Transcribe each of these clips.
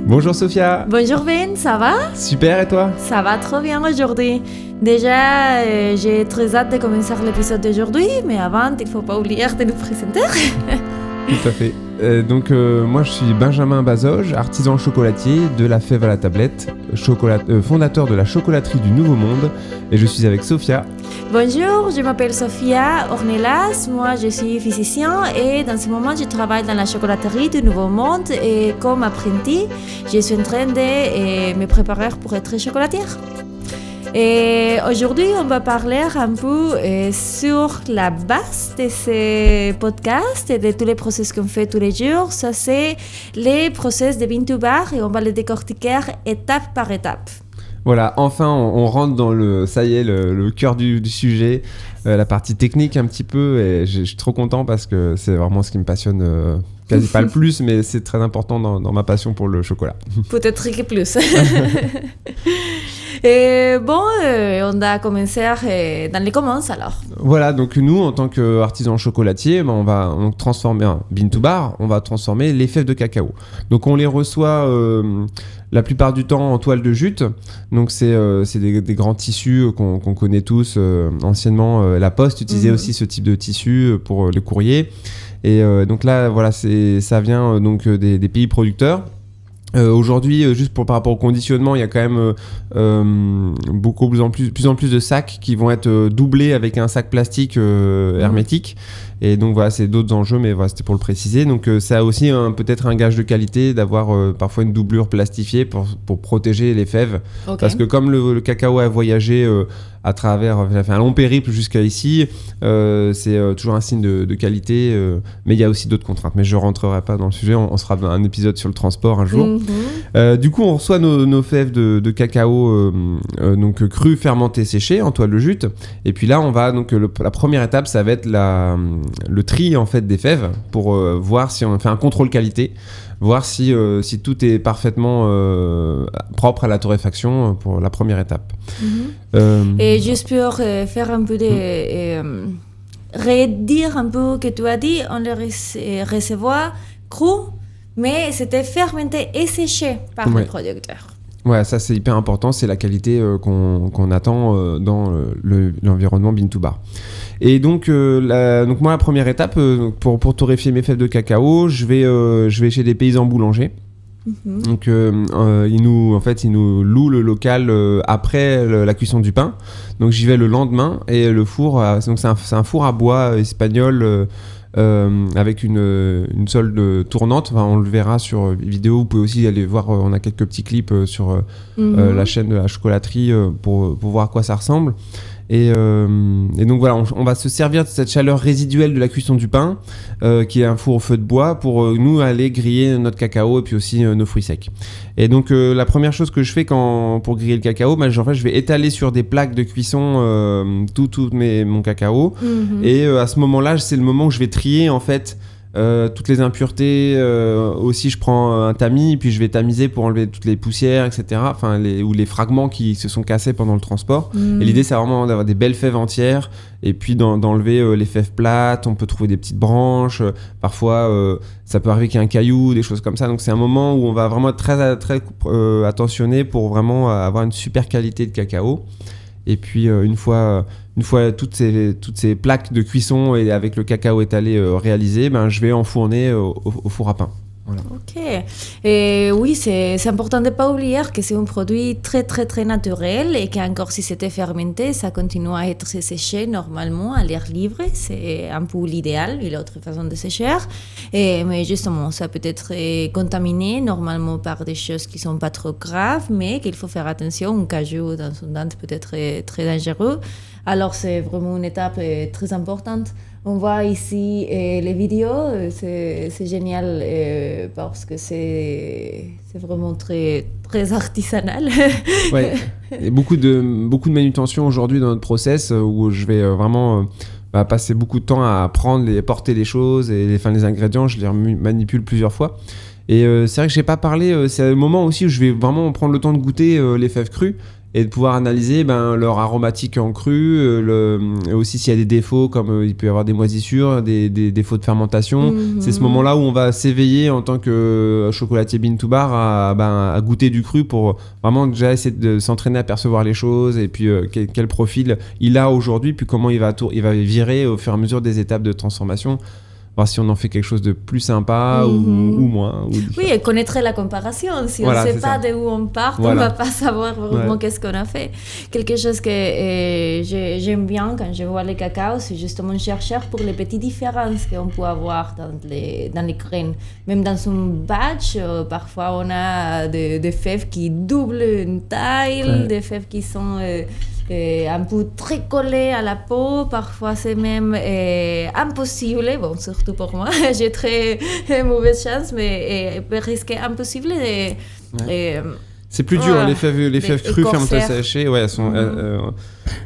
Bonjour Sophia. Bonjour Ben, ça va? Super, et toi? Ça va trop bien aujourd'hui. Déjà, j'ai très hâte de commencer l'épisode d'aujourd'hui, mais avant, il ne faut pas oublier de nous présenter. Tout à fait. Moi je suis Benjamin Bazoge, artisan chocolatier de la fève à la tablette, fondateur de la chocolaterie du Nouveau Monde, et je suis avec Sophia. Bonjour, je m'appelle Sophia Ornelas, moi je suis physicien et dans ce moment je travaille dans la chocolaterie du Nouveau Monde et comme apprenti, je suis en train de me préparer pour être chocolatière. Et aujourd'hui, on va parler un peu sur la base de ce podcast et de tous les process qu'on fait tous les jours. Ça, c'est les process de Bean2Bar et on va les décortiquer étape par étape. Voilà, enfin on rentre dans le cœur du sujet, la partie technique un petit peu, et je suis trop content parce que c'est vraiment ce qui me passionne, quasi pas le plus, mais c'est très important dans ma passion pour le chocolat. Peut-être que plus. Et bon, on a commencé dans les commences alors. Voilà, donc nous en tant qu'artisan chocolatier, on va transformer Bean2Bar, on va transformer les fèves de cacao. Donc on les reçoit la plupart du temps en toile de jute. Donc c'est des grands tissus qu'on connaît tous anciennement. La Poste utilisait aussi ce type de tissu pour le courrier. Et donc là, voilà, ça vient donc des pays producteurs. Aujourd'hui, juste par rapport au conditionnement, il y a quand même plus en plus de sacs qui vont être doublés avec un sac plastique hermétique. Et donc voilà, c'est d'autres enjeux, mais voilà, c'était pour le préciser. Donc ça a aussi peut-être un gage de qualité d'avoir parfois une doublure plastifiée pour protéger les fèves. Okay. Parce que comme le cacao a voyagé à travers, il a fait un long périple jusqu'à ici, c'est toujours un signe de qualité, mais il y a aussi d'autres contraintes. Mais je ne rentrerai pas dans le sujet, on se fera un épisode sur le transport un jour. Du coup, on reçoit nos fèves de cacao donc crues, fermentées, séchées en toile de jute. Et puis là, on va donc la première étape, ça va être le tri en fait des fèves pour voir si on fait un contrôle qualité, voir si tout est parfaitement propre à la torréfaction pour la première étape. Et juste pour faire un peu redire un peu que tu as dit, on les recevait cru, mais c'était fermenté et séché par le producteur. Ouais, ça c'est hyper important, c'est la qualité qu'on attend dans l'environnement Bean2Bar. Et donc moi la première étape pour torréfier mes fèves de cacao, je vais chez des paysans boulangers. Donc ils nous louent le local après la cuisson du pain. Donc j'y vais le lendemain et le four, donc c'est un four à bois espagnol. Avec une solde tournante, enfin, on le verra sur vidéo, vous pouvez aussi aller voir, on a quelques petits clips sur la chaîne de la chocolaterie pour voir à quoi ça ressemble. Et donc voilà, on va se servir de cette chaleur résiduelle de la cuisson du pain, qui est un four au feu de bois, pour nous aller griller notre cacao et puis aussi nos fruits secs. Et donc la première chose que je fais pour griller le cacao, je vais étaler sur des plaques de cuisson mon cacao. Et à ce moment-là, c'est le moment où je vais trier en fait toutes les impuretés. Aussi, je prends un tamis, puis je vais tamiser pour enlever toutes les poussières, etc. Ou les fragments qui se sont cassés pendant le transport. Et l'idée, c'est vraiment d'avoir des belles fèves entières, et puis d'enlever les fèves plates. On peut trouver des petites branches. Parfois, ça peut arriver qu'il y ait un caillou, des choses comme ça. Donc, c'est un moment où on va vraiment être très, très attentionné pour vraiment avoir une super qualité de cacao. Et puis, une fois toutes ces plaques de cuisson et avec le cacao étalé réalisé, je vais enfourner au four à pain. Voilà. Ok. Et oui, c'est important de ne pas oublier que c'est un produit très, très, très naturel et qu'encore si c'était fermenté, ça continue à être séché normalement à l'air libre. C'est un peu l'idéal, il y a autre façon de sécher. Mais justement, ça peut être contaminé normalement par des choses qui ne sont pas trop graves, mais qu'il faut faire attention. Un cajou dans son dent peut être très dangereux. Alors, c'est vraiment une étape très importante. On voit ici les vidéos, c'est génial parce que c'est vraiment très, très artisanal. Ouais. Et beaucoup de manutention aujourd'hui dans notre process où je vais vraiment passer beaucoup de temps à apprendre et porter les choses et les ingrédients, je les manipule plusieurs fois. Et c'est vrai que j'ai pas parlé, c'est le moment aussi où je vais vraiment prendre le temps de goûter les fèves crues. et de pouvoir analyser leur aromatique en cru, aussi s'il y a des défauts comme il peut y avoir des moisissures, des défauts de fermentation. C'est ce moment-là où on va s'éveiller en tant que chocolatier bean to bar à goûter du cru pour vraiment déjà essayer de s'entraîner à percevoir les choses et puis quel profil il a aujourd'hui, puis comment il va virer au fur et à mesure des étapes de transformation. Voir si on en fait quelque chose de plus sympa ou moins. Oui, et connaître la comparaison. Si on ne sait pas d'où on part, on ne va pas savoir vraiment qu'est-ce qu'on a fait. Quelque chose que j'aime bien quand je vois le cacao, c'est justement chercher pour les petites différences qu'on peut avoir dans les graines. Même dans un batch, parfois on a des fèves qui doublent une taille, des fèves qui sont... un peu très collé à la peau, parfois c'est même impossible, bon surtout pour moi, j'ai très mauvaise chance, mais presque impossible. C'est plus dur, les fèves crues fermentées séchées,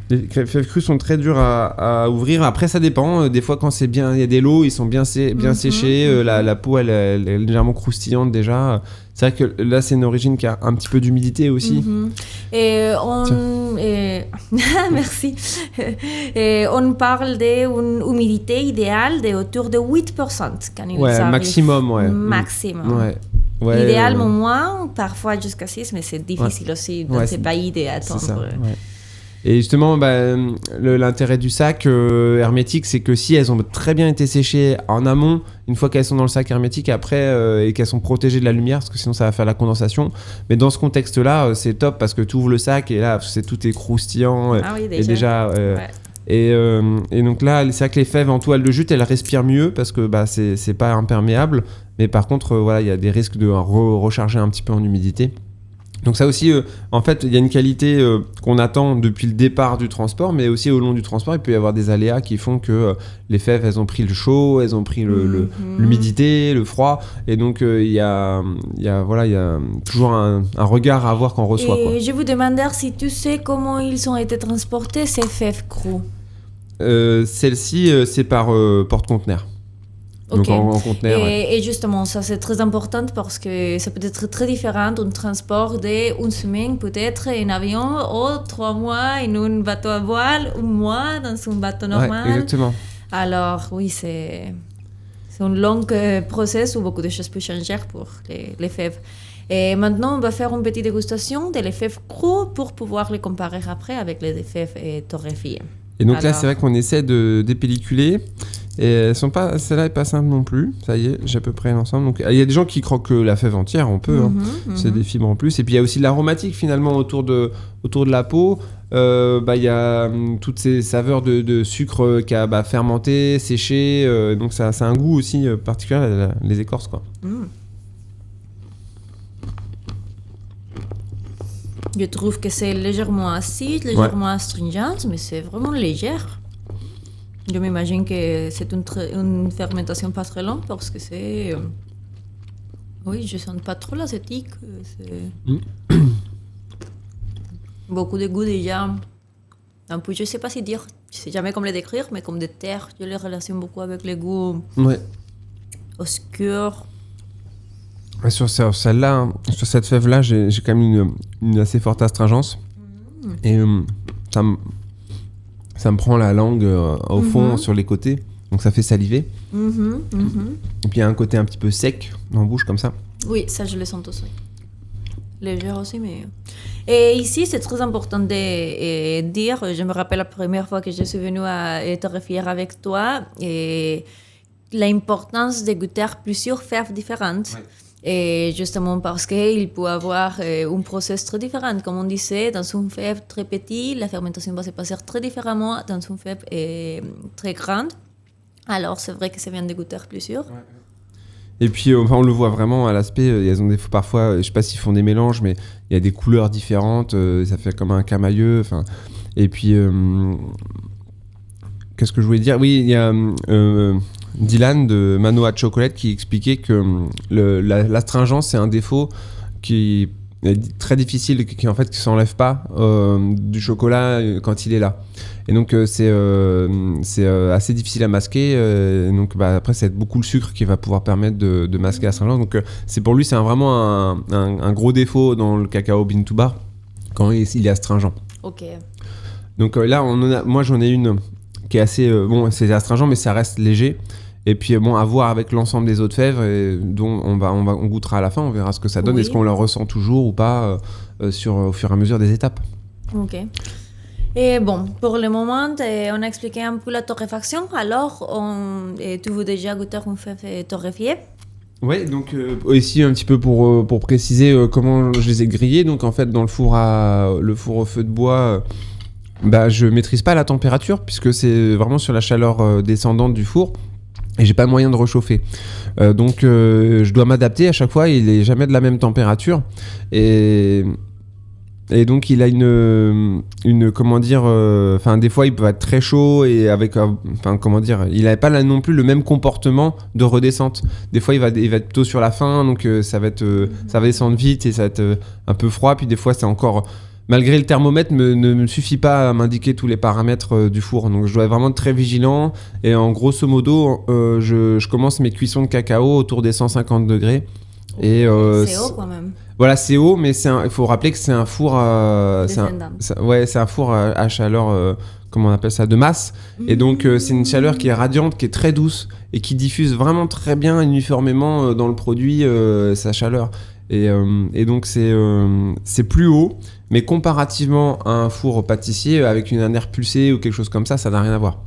les fèves crues sont très dures à ouvrir. Après ça dépend, des fois quand c'est bien, il y a des lots, ils sont bien séchés, la peau elle est légèrement croustillante déjà. C'est vrai que là c'est une origine qui a un petit peu d'humidité aussi. Merci. On parle d'une humidité idéale de autour de 8% quand il arrive. Maximum, Maximum. Idéalement moins, parfois jusqu'à 6, mais c'est difficile aussi dans ces pays d'attendre. Et justement, l'intérêt du sac hermétique, c'est que si elles ont très bien été séchées en amont, une fois qu'elles sont dans le sac hermétique après et qu'elles sont protégées de la lumière, parce que sinon ça va faire la condensation. Mais dans ce contexte-là, c'est top parce que tu ouvres le sac et là, tout est croustillant. Et donc là, c'est vrai que les fèves en toile de jute, elles respirent mieux parce que c'est pas imperméable. Mais par contre, il y a des risques de recharger un petit peu en humidité. Donc ça aussi, en fait, il y a une qualité qu'on attend depuis le départ du transport, mais aussi au long du transport, il peut y avoir des aléas qui font que les fèves, elles ont pris le chaud, elles ont pris l'humidité, le froid, et donc il y a toujours un regard à avoir quand on reçoit. Et je vous demandais si tu sais comment ils ont été transportés, ces fèves crues. Celle-ci, c'est par porte-conteneur. Donc en conteneur. Et justement, ça c'est très important parce que ça peut être très différent d'un transport d'une semaine, peut-être en avion, ou 3 mois en un bateau à voile, 1 mois dans un bateau normal. Exactement. Alors oui, c'est un long processus où beaucoup de choses peuvent changer pour les fèves. Et maintenant, on va faire une petite dégustation des fèves crues pour pouvoir les comparer après avec les fèves torréfiées. Et donc là, c'est vrai qu'on essaie de dépelliculer. Et celle-là n'est pas simple non plus. Ça y est, j'ai à peu près l'ensemble. Donc il y a des gens qui croquent la fève entière, on peut. C'est des fibres en plus. Et puis il y a aussi de l'aromatique finalement autour de la peau. Il y a toutes ces saveurs de sucre qui a fermenté, séché. Donc ça a un goût aussi particulier, les écorces, quoi. Je trouve que c'est légèrement acide, légèrement astringent, mais c'est vraiment léger. Je m'imagine que c'est une fermentation pas très longue parce que c'est... Oui, je sens pas trop l'acétique. Beaucoup de goût déjà. Un peu, je sais pas si dire, je sais jamais comment les décrire, mais comme des terres, je les relationne beaucoup avec les goûts obscurs. Sur celle-là, sur cette fève-là, j'ai quand même une assez forte astringence. Et ça me prend la langue au fond, sur les côtés. Donc ça fait saliver. Et puis il y a un côté un petit peu sec en bouche, comme ça. Oui, ça je le sens aussi. Léger aussi, mais... Et ici, c'est très important de dire, je me rappelle la première fois que je suis venue à torréfier avec toi, et l'importance de goûter plusieurs fèves différentes. Et justement parce qu'il peut avoir un processus très différent. Comme on disait, dans une fève très petite, la fermentation va se passer très différemment dans une fève très grande. Alors, c'est vrai que ça vient de goûter plusieurs. Et puis, on le voit vraiment à l'aspect. Elles ont parfois, je ne sais pas s'ils font des mélanges, mais il y a des couleurs différentes. Ça fait comme un camailleux. Et puis, qu'est-ce que je voulais dire ? Oui, il y a... Dylan de Manoa Chocolate qui expliquait que l'astringence c'est un défaut qui est très difficile, qui en fait qui s'enlève pas du chocolat quand il est là. Et donc c'est assez difficile à masquer. Donc après c'est beaucoup le sucre qui va pouvoir permettre de masquer l'astringence. Donc c'est pour lui c'est vraiment un gros défaut dans le cacao bean to bar. quand il est astringent. Ok. Donc là, moi j'en ai une qui est assez... bon, c'est astringent, mais ça reste léger. Et puis bon, à voir avec l'ensemble des autres fèves, dont on goûtera à la fin, on verra ce que ça donne. Est-ce qu'on le ressent toujours ou pas au fur et à mesure des étapes. Ok. Et bon, pour le moment, on a expliqué un peu la torréfaction. Alors, tu veux déjà goûter une fève torréfiée? Oui, donc ici un petit peu pour préciser comment je les ai grillés. Donc en fait, dans le four au feu de bois, je maîtrise pas la température puisque c'est vraiment sur la chaleur descendante du four. Et j'ai pas moyen de réchauffer. Donc je dois m'adapter à chaque fois, il est jamais de la même température. Et donc il a une comment dire, des fois il peut être très chaud et avec il n'avait pas là non plus le même comportement de redescente. Des fois il va être plutôt sur la fin, donc ça va descendre vite et ça va être un peu froid. Puis des fois c'est encore, malgré le thermomètre ne me suffit pas à m'indiquer tous les paramètres du four, donc je dois être vraiment très vigilant. Et en grosso modo je commence mes cuissons de cacao autour des 150 degrés. Et c'est haut quand même. Voilà, c'est haut, mais il faut rappeler que c'est un four c'est un four à chaleur comment on appelle ça, de masse. Et donc c'est une chaleur qui est radiante, qui est très douce et qui diffuse vraiment très bien uniformément dans le produit sa chaleur. Et donc c'est plus haut, mais comparativement à un four pâtissier avec un air pulsé ou quelque chose comme ça n'a rien à voir.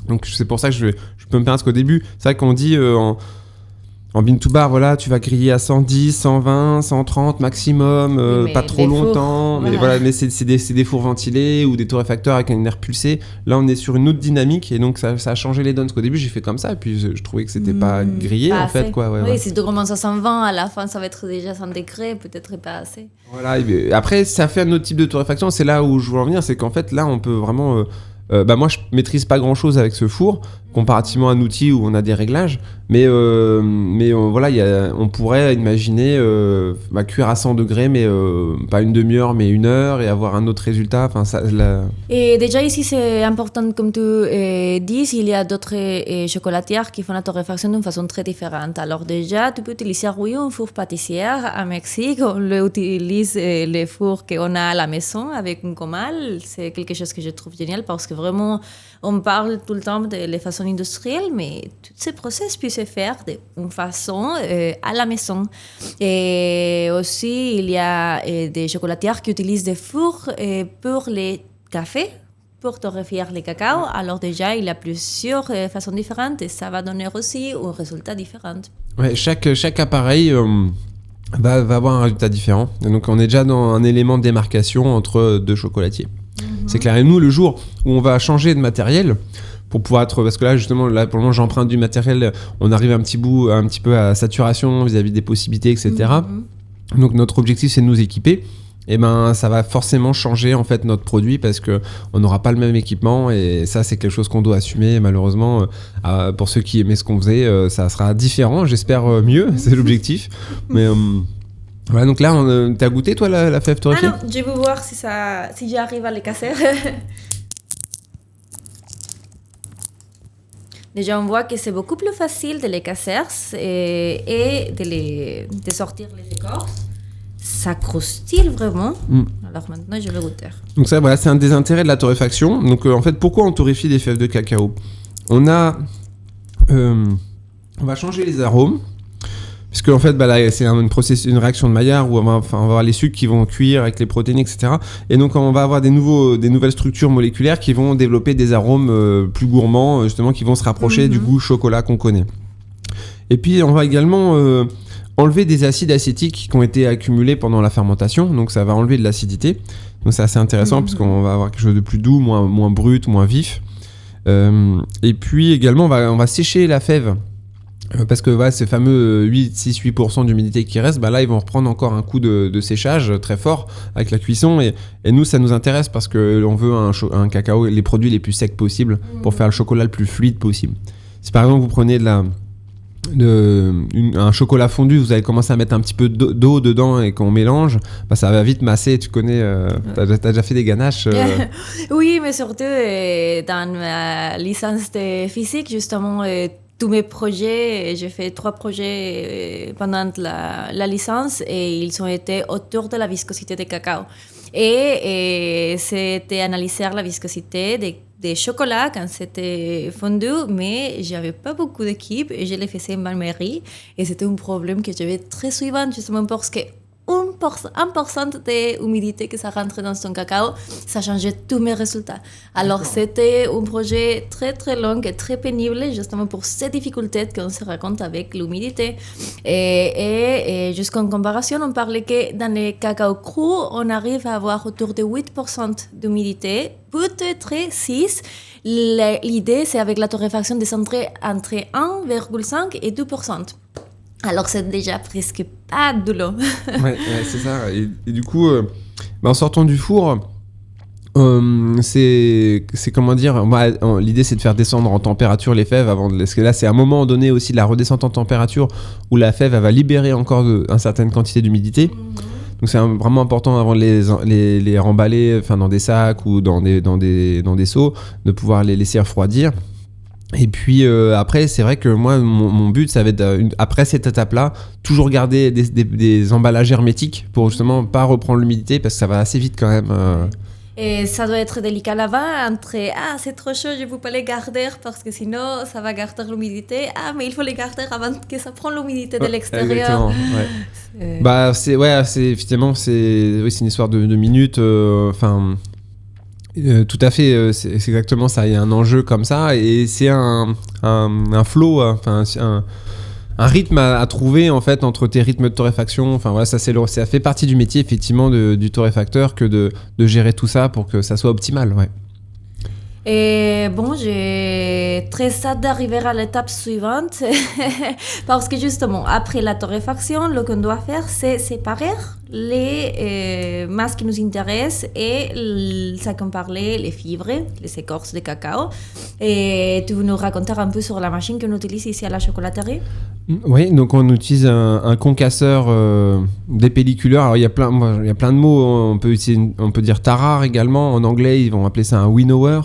Donc c'est pour ça que je peux me permettre qu'au début, c'est vrai qu'on dit en bean to bar, voilà, tu vas griller à 110, 120, 130 maximum, pas trop longtemps. Fours, voilà. Mais c'est des fours ventilés ou des torréfacteurs avec un air pulsé. Là, on est sur une autre dynamique et donc ça a changé les donnes. Parce qu'au début, j'ai fait comme ça et puis je trouvais que c'était pas grillé pas en assez. fait. Quoi, oui, si tu commences à 120, à la fin, ça va être déjà 100 degrés, peut-être pas assez. Voilà. Et après, ça fait un autre type de torréfaction. C'est là où je veux en venir, c'est qu'en fait, là, on peut vraiment... moi, je maîtrise pas grand-chose avec ce four, comparativement à un outil où on a des réglages. Mais voilà, on pourrait imaginer cuire à 100 degrés, mais pas une demi-heure, mais 1 heure, et avoir un autre résultat. Et déjà ici, c'est important, comme tu dis, il y a d'autres chocolatières qui font la torréfaction d'une façon très différente. Alors déjà, tu peux utiliser un four pâtissier. À Mexique, on utilise les fours qu'on a à la maison avec un comal. C'est quelque chose que je trouve génial parce que vraiment, on parle tout le temps de les façons industrielles, mais tous ces process peuvent se faire d'une façon à la maison. Et aussi, il y a des chocolatières qui utilisent des fours pour les cafés, pour torréfier les cacao. Alors déjà, il y a plusieurs façons différentes et ça va donner aussi un résultat différent. Ouais, chaque appareil va avoir un résultat différent. Et donc, on est déjà dans un élément de démarcation entre deux chocolatiers. C'est clair. Et nous, le jour où on va changer de matériel, pour pouvoir être... Parce que là, justement, pour le moment, j'emprunte du matériel, on arrive un petit peu à saturation vis-à-vis des possibilités, etc. Donc, notre objectif, c'est de nous équiper. Et ça va forcément changer, en fait, notre produit parce qu'on n'aura pas le même équipement. Et ça, c'est quelque chose qu'on doit assumer. Malheureusement, pour ceux qui aimaient ce qu'on faisait, ça sera différent. J'espère mieux, c'est l'objectif. Mais... Voilà, donc là, t'as goûté, toi, la fève torréfiée ? Ah non, je veux voir si j'arrive à les casser. Déjà, on voit que c'est beaucoup plus facile de les casser et de sortir les écorces. Ça croustille vraiment. Alors maintenant, je vais goûter. Donc ça, voilà, c'est un des intérêts de la torréfaction. Donc en fait, pourquoi on torréfie des fèves de cacao ? On va changer les arômes. Puisque en fait, là, c'est une réaction de Maillard où on va avoir les sucres qui vont cuire avec les protéines, etc. Et donc, on va avoir des nouvelles structures moléculaires qui vont développer des arômes plus gourmands, justement, qui vont se rapprocher du goût chocolat qu'on connaît. Et puis, on va également enlever des acides acétiques qui ont été accumulés pendant la fermentation. Donc, ça va enlever de l'acidité. Donc, c'est assez intéressant puisqu'on va avoir quelque chose de plus doux, moins brut, moins vif. Et puis, également, on va sécher la fève. Parce que ces fameux 6-8% d'humidité qui restent, là ils vont reprendre encore un coup de séchage très fort avec la cuisson et nous ça nous intéresse parce qu'on veut un cacao, les produits les plus secs possibles pour faire le chocolat le plus fluide possible. Si par exemple vous prenez un chocolat fondu, vous allez commencer à mettre un petit peu d'eau dedans et qu'on mélange, ça va vite masser, tu connais, t'as déjà fait des ganaches Oui, mais surtout dans ma licence de physique justement, tous mes projets, j'ai fait 3 projets pendant la licence et ils ont été autour de la viscosité du cacao. Et c'était analyser la viscosité des chocolats quand c'était fondu, mais j'avais pas beaucoup d'équipe et je les faisais en bain-marie. Et c'était un problème que j'avais très souvent, justement parce que 1% d'humidité que ça rentrait dans son cacao, ça changeait tous mes résultats. Alors c'était un projet très très long et très pénible, justement pour ces difficultés qu'on se raconte avec l'humidité. Et jusqu'en comparaison, on parlait que dans les cacao crus, on arrive à avoir autour de 8% d'humidité, peut-être 6%. L'idée, c'est avec la torréfaction descendre entre 1,5 et 2%. Alors c'est déjà presque pas de l'eau. Ouais, c'est ça. Et du coup, en sortant du four, c'est comment dire, l'idée c'est de faire descendre en température les fèves avant parce que là c'est à un moment donné aussi de la redescente en température où la fève elle va libérer encore une certaine quantité d'humidité. Donc c'est vraiment important avant de les remballer dans des sacs ou dans des seaux, de pouvoir les laisser refroidir. Et puis après, c'est vrai que moi, mon but, ça va être, après cette étape-là, toujours garder des emballages hermétiques pour justement pas reprendre l'humidité parce que ça va assez vite quand même. Et ça doit être délicat là-bas entre c'est trop chaud, je ne peux pas les garder parce que sinon ça va garder l'humidité. Mais il faut les garder avant que ça prenne l'humidité de l'extérieur. Exactement, ouais. Effectivement, c'est une histoire de minutes. Tout à fait, c'est exactement ça. Il y a un enjeu comme ça et c'est un flow, un rythme à trouver en fait entre tes rythmes de torréfaction. Ça fait partie du métier effectivement du torréfacteur que de gérer tout ça pour que ça soit optimal. Ouais. Et bon, j'ai très hâte d'arriver à l'étape suivante parce que justement, après la torréfaction, ce qu'on doit faire, c'est séparer les masses qui nous intéressent et ça qu'on parlait, les fibres, les écorces de cacao. Et tu veux nous raconter un peu sur la machine qu'on utilise ici à la chocolaterie? Oui, donc on utilise un concasseur dépelliculeur. Alors il y a plein de mots. On peut dire tarare également. En anglais, ils vont appeler ça un winnower.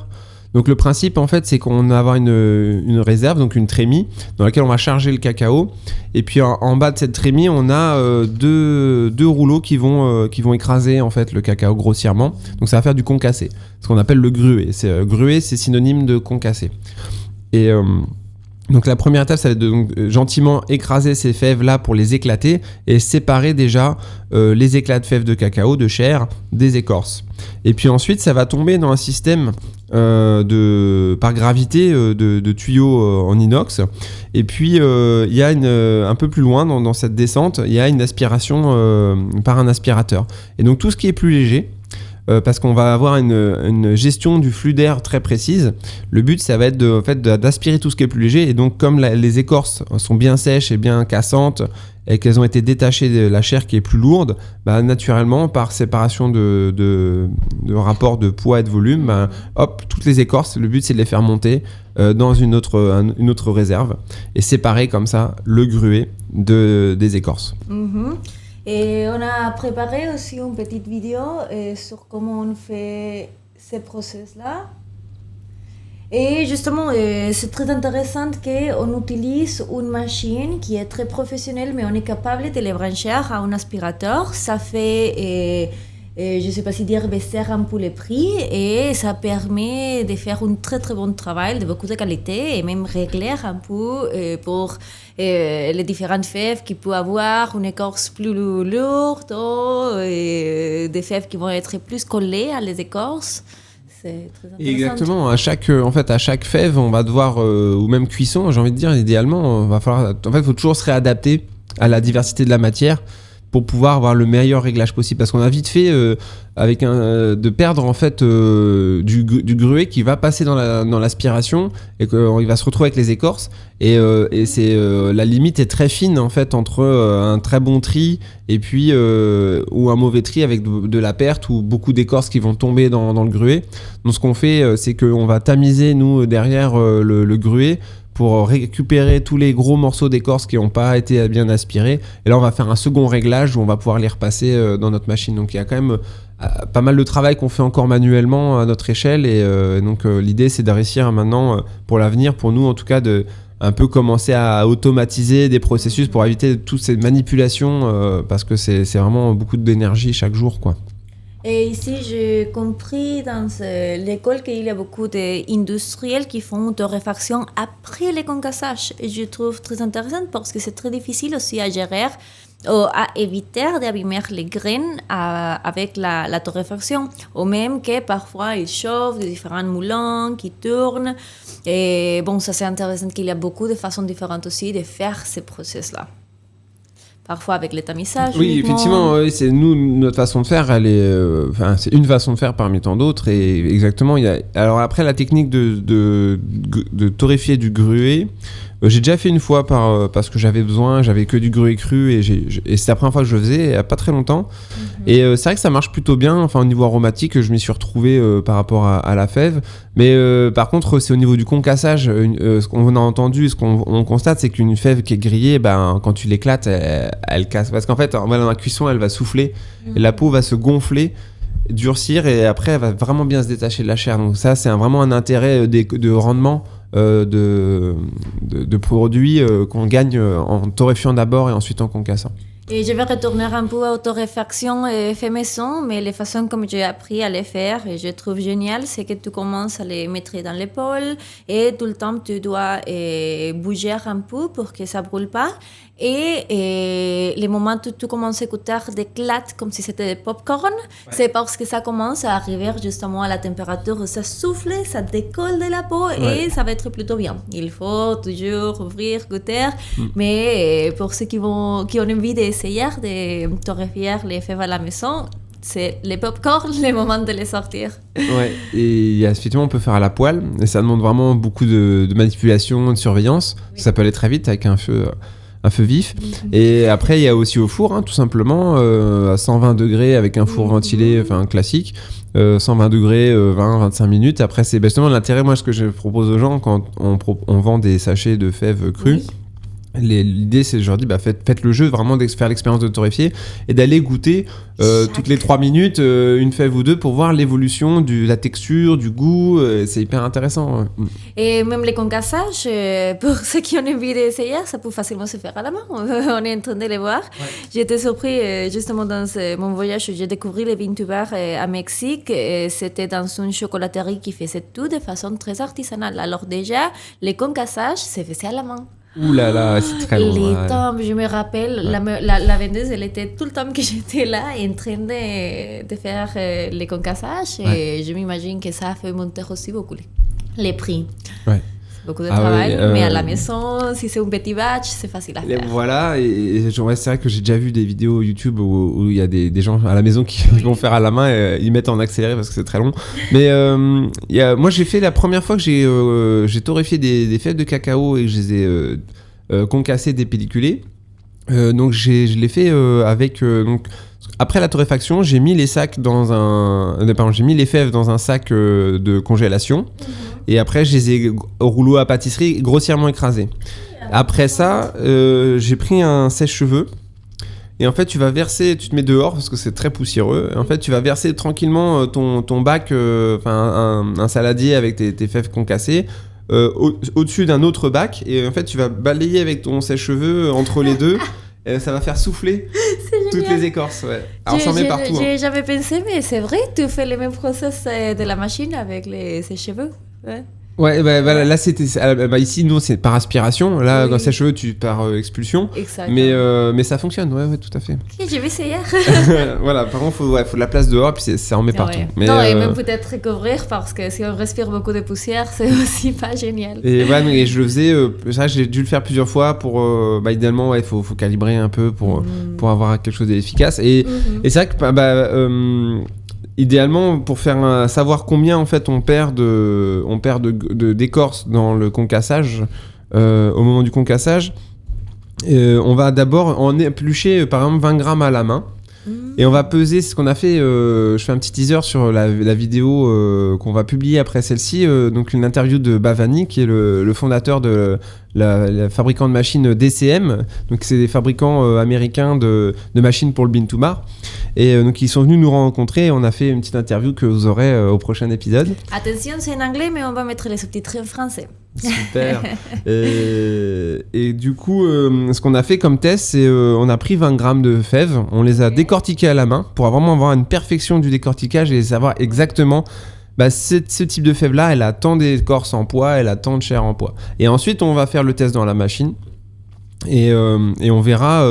Donc le principe en fait c'est qu'on va avoir une réserve, donc une trémie dans laquelle on va charger le cacao et puis en bas de cette trémie on a deux rouleaux qui vont écraser en fait le cacao grossièrement. Donc ça va faire du concassé, ce qu'on appelle le gruet. Gruet c'est synonyme de concassé. Et donc la première étape, ça va être de gentiment écraser ces fèves-là pour les éclater et séparer déjà les éclats de fèves de cacao, de chair, des écorces. Et puis ensuite, ça va tomber dans un système par gravité de tuyaux en inox. Et puis il y a un peu plus loin dans cette descente, il y a une aspiration par un aspirateur. Et donc tout ce qui est plus léger, parce qu'on va avoir une gestion du flux d'air très précise. Le but, ça va être d'aspirer tout ce qui est plus léger. Et donc, comme les écorces sont bien sèches et bien cassantes et qu'elles ont été détachées de la chair qui est plus lourde, naturellement, par séparation de rapport de poids et de volume, toutes les écorces, le but, c'est de les faire monter dans une autre réserve et séparer comme ça le gruet des écorces. Mm-hmm. Et on a préparé aussi une petite vidéo sur comment on fait ces process-là. Et justement, c'est très intéressant qu'on utilise une machine qui est très professionnelle, mais on est capable de les brancher à un aspirateur. Ça fait, je ne sais pas si dire, baisser un peu les prix et ça permet de faire un très très bon travail de beaucoup de qualité et même régler un peu pour les différentes fèves qui peuvent avoir une écorce plus lourde ou des fèves qui vont être plus collées à les écorces. C'est très intéressant. Exactement. À chaque fève, on va devoir, ou même cuisson, j'ai envie de dire, idéalement, il faut toujours se réadapter à la diversité de la matière pour pouvoir avoir le meilleur réglage possible. Parce qu'on a vite fait de perdre en fait du gruet qui va passer dans l'aspiration et qu'il va se retrouver avec les écorces. Et c'est la limite est très fine en fait entre un très bon tri et puis ou un mauvais tri avec de la perte ou beaucoup d'écorces qui vont tomber dans le gruet. Donc ce qu'on fait, c'est qu'on va tamiser nous derrière le gruet pour récupérer tous les gros morceaux d'écorce qui n'ont pas été bien aspirés. Et là, on va faire un second réglage où on va pouvoir les repasser dans notre machine. Donc, il y a quand même pas mal de travail qu'on fait encore manuellement à notre échelle. Et donc, l'idée, c'est de réussir maintenant, pour l'avenir, pour nous en tout cas, de un peu commencer à automatiser des processus pour éviter toutes ces manipulations parce que c'est vraiment beaucoup d'énergie chaque jour, quoi. Et ici, j'ai compris dans l'école qu'il y a beaucoup d'industriels qui font torréfaction après le concassage. Et je trouve très intéressant parce que c'est très difficile aussi à gérer ou à éviter d'abîmer les graines avec la torréfaction. Ou même que parfois, ils chauffent de différents moulins qui tournent. Et bon, ça c'est intéressant qu'il y a beaucoup de façons différentes aussi de faire ces process-là. Parfois avec le tamisage. Oui, uniquement. effectivement, c'est notre façon de faire, elle est, c'est une façon de faire parmi tant d'autres. Et exactement, alors après la technique de torréfier du gruau, j'ai déjà fait une fois parce que j'avais que du gruau cru et c'est la première fois que je le faisais, il n'y a pas très longtemps. Mm-hmm. Et c'est vrai que ça marche plutôt bien, enfin au niveau aromatique, je m'y suis retrouvé par rapport à la fève. Mais par contre, c'est au niveau du concassage, ce qu'on a entendu, ce qu'on constate, c'est qu'une fève qui est grillée, quand tu l'éclates, elle casse. Parce qu'en fait, dans la cuisson, elle va souffler, et la peau va se gonfler, durcir, et après, elle va vraiment bien se détacher de la chair. Donc ça, c'est vraiment un intérêt de rendement de produits qu'on gagne en torréfiant d'abord et ensuite en concassant. Et je vais retourner un peu à torréfaction fait maison, mais les façons comme j'ai appris à les faire, et je trouve génial, c'est que tu commences à les mettre dans l'épaule et tout le temps tu dois bouger un peu pour que ça brûle pas. Et les moments où tu commences à écouter des clats comme si c'était des popcorn, c'est parce que ça commence à arriver justement à la température où ça souffle, ça décolle de la peau et ça va être plutôt bien. Il faut toujours ouvrir, goûter, mais pour ceux qui ont envie d'essayer de torréfier les fèves à la maison, c'est les popcorn, le moment de les sortir. Ouais, et effectivement, on peut faire à la poêle, et ça demande vraiment beaucoup de manipulation, de surveillance. Oui. Ça peut aller très vite avec un feu vif. Et après, il y a aussi au four, tout simplement, à 120 degrés avec un four ventilé, classique. 120 degrés, 20-25 minutes. Après, c'est justement l'intérêt, moi, ce que je propose aux gens quand on vend des sachets de fèves crues. Oui. L'idée, c'est, je leur dis, faites le jeu vraiment de faire l'expérience de torréfier et d'aller goûter toutes les 3 minutes une fève ou deux pour voir l'évolution de la texture, du goût. C'est hyper intéressant. Et même les concassages, pour ceux qui ont envie d'essayer, ça peut facilement se faire à la main. On est en train de les voir. Ouais. J'ai été surpris justement dans mon voyage où j'ai découvert les Bean to Bar à Mexique. Et c'était dans une chocolaterie qui faisait tout de façon très artisanale. Alors déjà, les concassages, c'est fait à la main. Ouh là là, c'est très bon. Les temps, je me rappelle, la vendeuse, elle était tout le temps que j'étais là en train de faire les concassages et je m'imagine que ça a fait monter aussi beaucoup les prix. Ouais. Beaucoup de travail, mais à la maison, si c'est un petit batch, c'est facile à faire. Voilà, et c'est vrai que j'ai déjà vu des vidéos YouTube où il y a des gens à la maison qui vont faire à la main et ils mettent en accéléré parce que c'est très long. Mais moi, j'ai fait la première fois que j'ai torréfié des fèves de cacao et que je les ai concassées, dépelliculées. Donc je l'ai fait avec... donc, après la torréfaction, j'ai mis les sacs j'ai mis les fèves dans un sac de congélation. Et après, je les ai au rouleau à pâtisserie grossièrement écrasés. Après ça, j'ai pris un sèche-cheveux. Et en fait, tu te mets dehors parce que c'est très poussiéreux. Et en fait, tu vas verser tranquillement ton bac, un saladier avec tes fèves concassées, au-dessus d'un autre bac. Et en fait, tu vas balayer avec ton sèche-cheveux entre les deux. Et ça va faire souffler toutes les écorces. Ouais. Alors, on s'en met partout. J'ai jamais pensé, mais c'est vrai, tu fais le même process de la machine avec ses cheveux. Ouais, là c'était ici nous c'est par aspiration, là dans ses cheveux tu par expulsion. Exactement. Mais ça fonctionne, ouais, tout à fait. Okay, j'ai vu ça hier. Voilà, par contre faut de la place dehors puis ça en met partout. Mais et même peut-être recouvrir parce que si on respire beaucoup de poussière, c'est aussi pas génial. Et et je le faisais ça j'ai dû le faire plusieurs fois pour idéalement faut calibrer un peu pour avoir quelque chose d'efficace et c'est vrai que idéalement, pour faire savoir combien en fait on perd d'écorce dans le concassage, au moment du concassage, on va d'abord en éplucher par exemple 20 grammes à la main. Et on va peser, c'est ce qu'on a fait, je fais un petit teaser sur la vidéo qu'on va publier après celle-ci, donc une interview de Bhavani qui est le fondateur de la fabricant de machines DCM, donc c'est des fabricants américains de machines pour le Bean to Bar. Et donc ils sont venus nous rencontrer et on a fait une petite interview que vous aurez au prochain épisode. Attention, c'est en anglais mais on va mettre les sous-titres en français. Super. Et du coup, ce qu'on a fait comme test, c'est on a pris 20 grammes de fèves, on les a décortiquées à la main pour vraiment avoir une perfection du décortiquage et savoir exactement ce type de fève-là, elle a tant d'écorce en poids, elle a tant de chair en poids. Et ensuite, on va faire le test dans la machine. Et on verra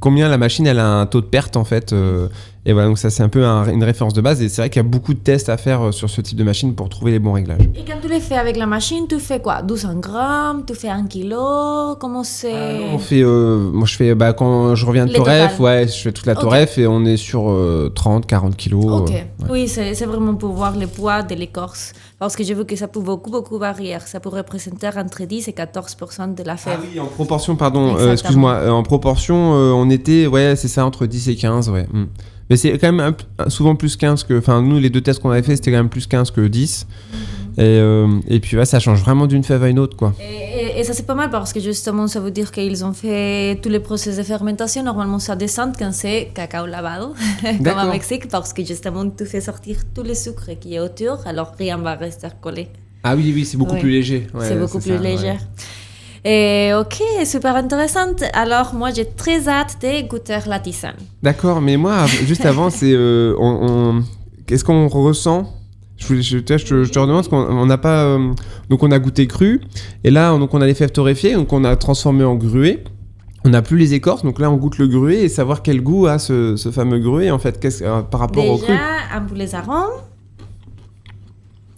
combien la machine elle a un taux de perte en fait. Et voilà, donc ça c'est un peu une référence de base. Et c'est vrai qu'il y a beaucoup de tests à faire sur ce type de machine pour trouver les bons réglages. Et quand tu les fais avec la machine, tu fais quoi? 200 grammes? Tu fais 1 kilo? Comment c'est? On fait, moi je fais, quand je reviens de Toref, ouais, je fais toute la Toref et on est sur 30-40 kilos. Ok, ouais. Oui, c'est vraiment pour voir le poids de l'écorce. Parce que j'ai vu que ça peut beaucoup varier. Ça peut représenter entre 10 et 14% de la fève. Ah oui, en proportion, pardon, Exactement. excuse-moi, en proportion, on était, ouais, c'est ça, entre 10 et 15, ouais. Mais c'est quand même souvent plus 15 que... Enfin, nous, les deux tests qu'on avait fait, c'était quand même plus 15 que 10. Et puis, ça change vraiment d'une fève à une autre, quoi. Et ça, c'est pas mal parce que justement, ça veut dire qu'ils ont fait tous les processus de fermentation. Normalement, ça descend quand c'est cacao lavado, comme au Mexique, parce que justement, tu fais sortir tous les sucres qui est autour, alors rien va rester collé. Ah oui, c'est beaucoup plus léger. Ouais, c'est beaucoup plus léger. Ouais. Et ok, super intéressante. Alors, moi, j'ai très hâte de goûter la tisane. D'accord, mais moi, juste avant, c'est... qu'est-ce qu'on ressent ? Je te redemande, parce qu'on n'a pas... donc, on a goûté cru, et là, donc, on a les fèves torréfiées, donc on a transformé en gruet. On n'a plus les écorces, donc là, on goûte le gruet, et savoir quel goût a ce fameux gruet, en fait, par rapport au cru. Déjà, un peu les arômes.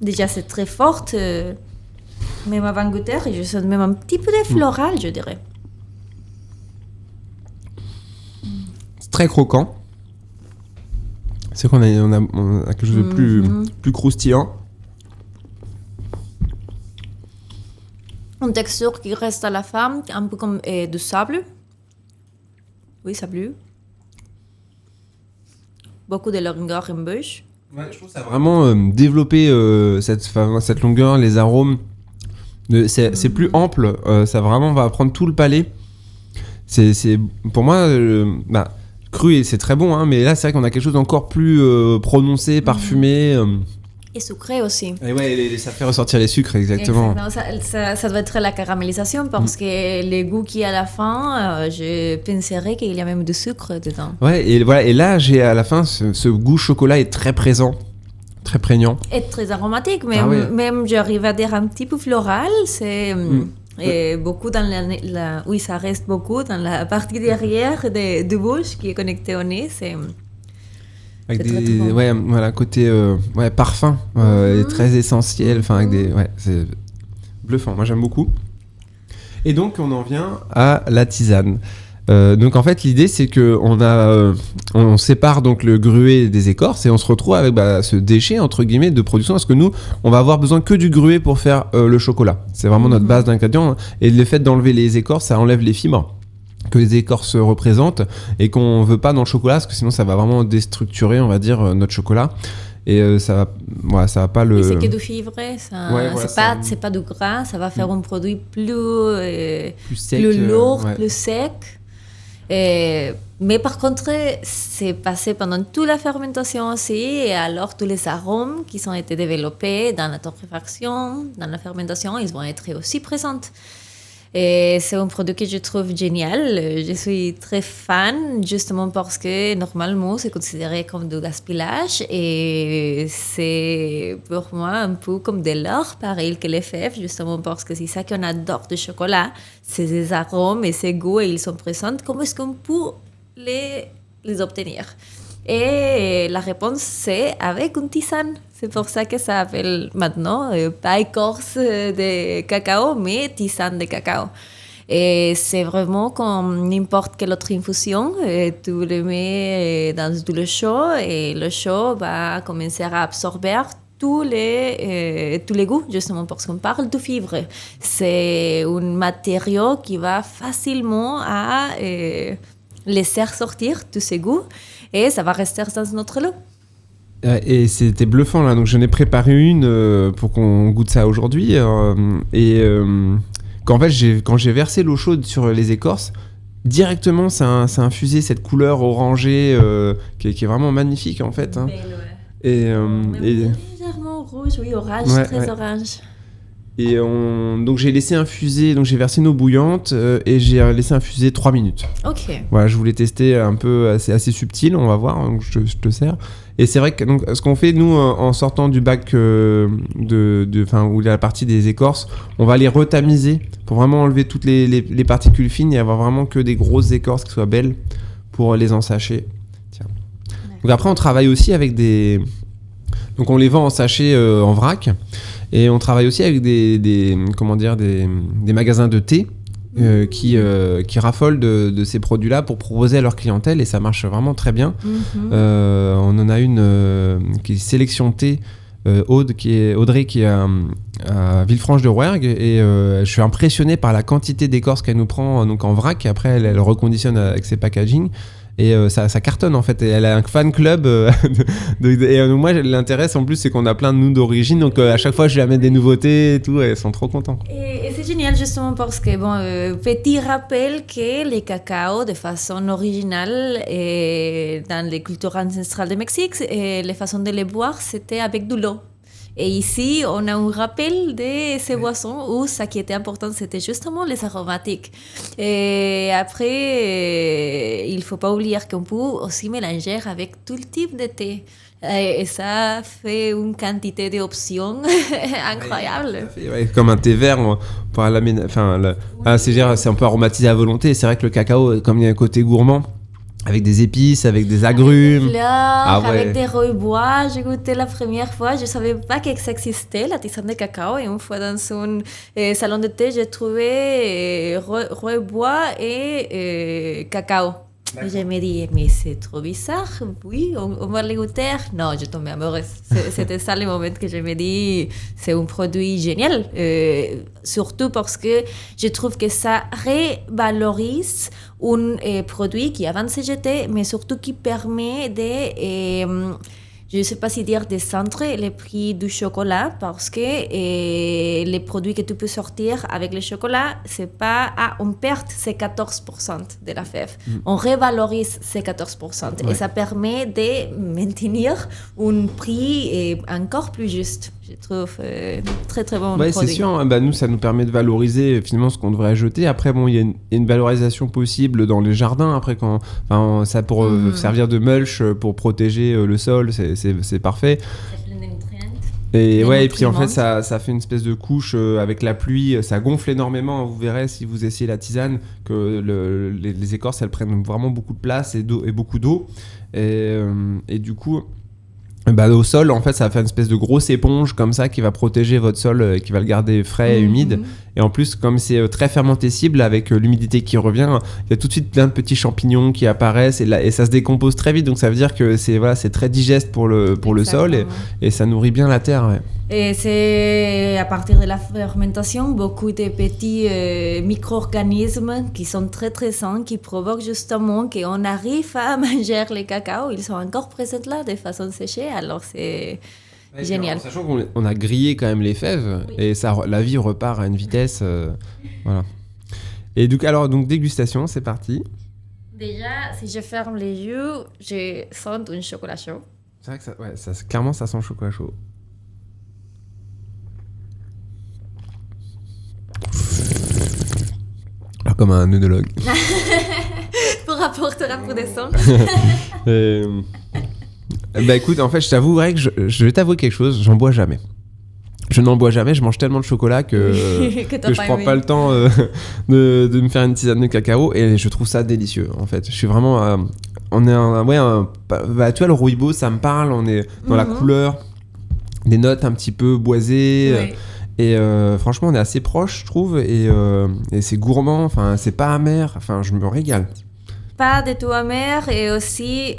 Déjà, c'est très forte... Même avant goûter, je sens même un petit peu de floral, je dirais. C'est très croquant. C'est qu'on a quelque chose de plus croustillant. Une texture qui reste à la fin, un peu comme du sable. Oui, sableux. Beaucoup de longueur en bouche. Ouais, je trouve que ça a vraiment développé cette longueur, les arômes. C'est plus ample, ça vraiment va prendre tout le palais. C'est pour moi, cru, c'est très bon, hein, mais là, c'est vrai qu'on a quelque chose d'encore plus prononcé, parfumé. Et sucré aussi. Et ouais, ça fait ressortir les sucres, exactement. Ça doit être la caramélisation, parce que les goûts qu'il y a à la fin, je penserais qu'il y a même du sucre dedans. Ouais, et là, j'ai à la fin, ce goût chocolat est très présent. Très prégnant. Et très aromatique, même j'arrive à dire un petit peu floral, et beaucoup dans oui, ça reste beaucoup dans la partie derrière de bouche qui est connectée au nez, avec des côté parfum très essentiel, enfin avec c'est bluffant, moi j'aime beaucoup. Et donc on en vient à la tisane. Donc en fait l'idée c'est que on sépare donc le gruet des écorces et on se retrouve avec ce déchet entre guillemets de production, parce que nous on va avoir besoin que du gruet pour faire le chocolat. C'est vraiment notre base d'ingrédients, et le fait d'enlever les écorces, ça enlève les fibres que les écorces représentent et qu'on veut pas dans le chocolat, parce que sinon ça va vraiment déstructurer, on va dire, notre chocolat. Et ça va pas le... Et c'est que du fibré, c'est pas du gras, ça va faire un produit plus sec, plus lourd, plus sec. Mais par contre, c'est passé pendant toute la fermentation aussi, et alors tous les arômes qui ont été développés dans la torréfaction, dans la fermentation, ils vont être aussi présents. Et c'est un produit que je trouve génial. Je suis très fan, justement parce que normalement, c'est considéré comme du gaspillage. Et c'est pour moi un peu comme de l'or, pareil que les fèves, justement parce que c'est ça qu'on adore du chocolat. C'est des arômes et ces goûts, et ils sont présents. Comment est-ce qu'on peut les obtenir? Et la réponse, c'est avec une tisane. C'est pour ça que ça s'appelle maintenant pas écorce de cacao, mais tisane de cacao. Et c'est vraiment comme n'importe quelle autre infusion. Tu le mets dans de l'eau chaude, et le chaud va commencer à absorber tous les goûts, justement parce qu'on parle de fibres. C'est un matériau qui va facilement à laisser sortir tous ces goûts, et ça va rester dans notre lot. Et c'était bluffant là, donc j'en ai préparé une pour qu'on goûte ça aujourd'hui. Quand j'ai versé l'eau chaude sur les écorces, directement ça a infusé cette couleur orangée qui est vraiment magnifique en fait. Hein. Belle, ouais. Et légèrement rouge, oui, orange, très orange. Donc j'ai laissé infuser, donc j'ai versé une eau bouillante et j'ai laissé infuser 3 minutes. Ok. Voilà, je voulais tester un peu assez subtil, on va voir, donc je te sers. Et c'est vrai que donc, ce qu'on fait, nous, en sortant du bac où il y a la partie des écorces, on va les retamiser pour vraiment enlever toutes les particules fines et avoir vraiment que des grosses écorces qui soient belles pour les ensacher. Tiens. Donc après, on travaille aussi avec des... Donc on les vend en sachet en vrac. Et on travaille aussi avec des magasins de thé qui raffolent de ces produits-là pour proposer à leur clientèle et ça marche vraiment très bien. On en a une qui est Sélection Thé, Audrey qui est à Villefranche-de-Rouergue et je suis impressionné par la quantité d'écorce qu'elle nous prend donc en vrac et après elle reconditionne avec ses packaging. Et ça cartonne en fait. Et elle a un fan club. Moi, l'intérêt en plus, c'est qu'on a plein de nous d'origine. Donc à chaque fois, je lui amène des nouveautés et tout. Et ils sont trop contents. Et c'est génial justement parce que, petit rappel que les cacao, de façon originale, et dans les cultures ancestrales du Mexique, et les façons de les boire, c'était avec de l'eau. Et ici, on a un rappel de ces boissons où ce qui était important, c'était justement les aromatiques. Et après, il ne faut pas oublier qu'on peut aussi mélanger avec tout type de thé. Et ça fait une quantité d'options incroyable. Ouais, comme un thé vert, c'est un peu aromatisé à volonté. C'est vrai que le cacao, comme il y a un côté gourmand, avec des épices, avec des agrumes. Avec des fleurs, avec des rois-bois. J'ai goûté la première fois. Je ne savais pas que ça existait, la tisane de cacao. Et une fois dans un salon de thé, j'ai trouvé rois-bois et cacao. Et je me dis, mais c'est trop bizarre. Oui, on va les goûter. Non, je tombais amoureuse. C'était ça le moment que je me dis, c'est un produit génial. Surtout parce que je trouve que ça revalorise un produit qui avant se jetait, mais surtout qui permet de... je ne sais pas si dire décentrer le prix du chocolat parce que les produits que tu peux sortir avec le chocolat, c'est pas on perd ces 14% de la fève. On revalorise ces 14% et ça permet de maintenir un prix encore plus juste. Je trouve très très bon produit. C'est sûr, nous ça nous permet de valoriser finalement ce qu'on devrait jeter. Après il y a une valorisation possible dans les jardins après ça pour servir de mulch pour protéger le sol, c'est parfait. Et puis en fait ça fait une espèce de couche avec la pluie, ça gonfle énormément, vous verrez si vous essayez la tisane que les écorces elles prennent vraiment beaucoup de place et beaucoup d'eau et du coup au sol, en fait, ça va faire une espèce de grosse éponge comme ça qui va protéger votre sol, qui va le garder frais et humide. Et en plus, comme c'est très fermentescible avec l'humidité qui revient, il y a tout de suite plein de petits champignons qui apparaissent et ça se décompose très vite. Donc ça veut dire que c'est très digeste pour le sol et ça nourrit bien la terre. Ouais. Et c'est à partir de la fermentation, beaucoup de petits micro-organismes qui sont très très sains, qui provoquent justement qu'on arrive à manger les cacao. Ils sont encore présents là de façon séchée, alors c'est génial. Sachant qu'on a grillé quand même les fèves et la vie repart à une vitesse. Voilà. Et donc dégustation, c'est parti. Déjà, si je ferme les yeux, je sens un chocolat chaud. C'est vrai que clairement ça sent le chocolat chaud. Alors, comme un œnologue. Pour apporter un peu de son. Écoute, en fait, je t'avouerai que je vais t'avouer quelque chose, j'en bois jamais. Je n'en bois jamais, je mange tellement de chocolat que je prends pas le temps de me faire une tisane de cacao et je trouve ça délicieux en fait. Je suis vraiment... tu vois, le rooibos, ça me parle, on est dans la couleur, des notes un petit peu boisées... Et franchement, on est assez proche, je trouve, et c'est gourmand, enfin, c'est pas amer, enfin, je me régale. Pas du tout amer, et aussi,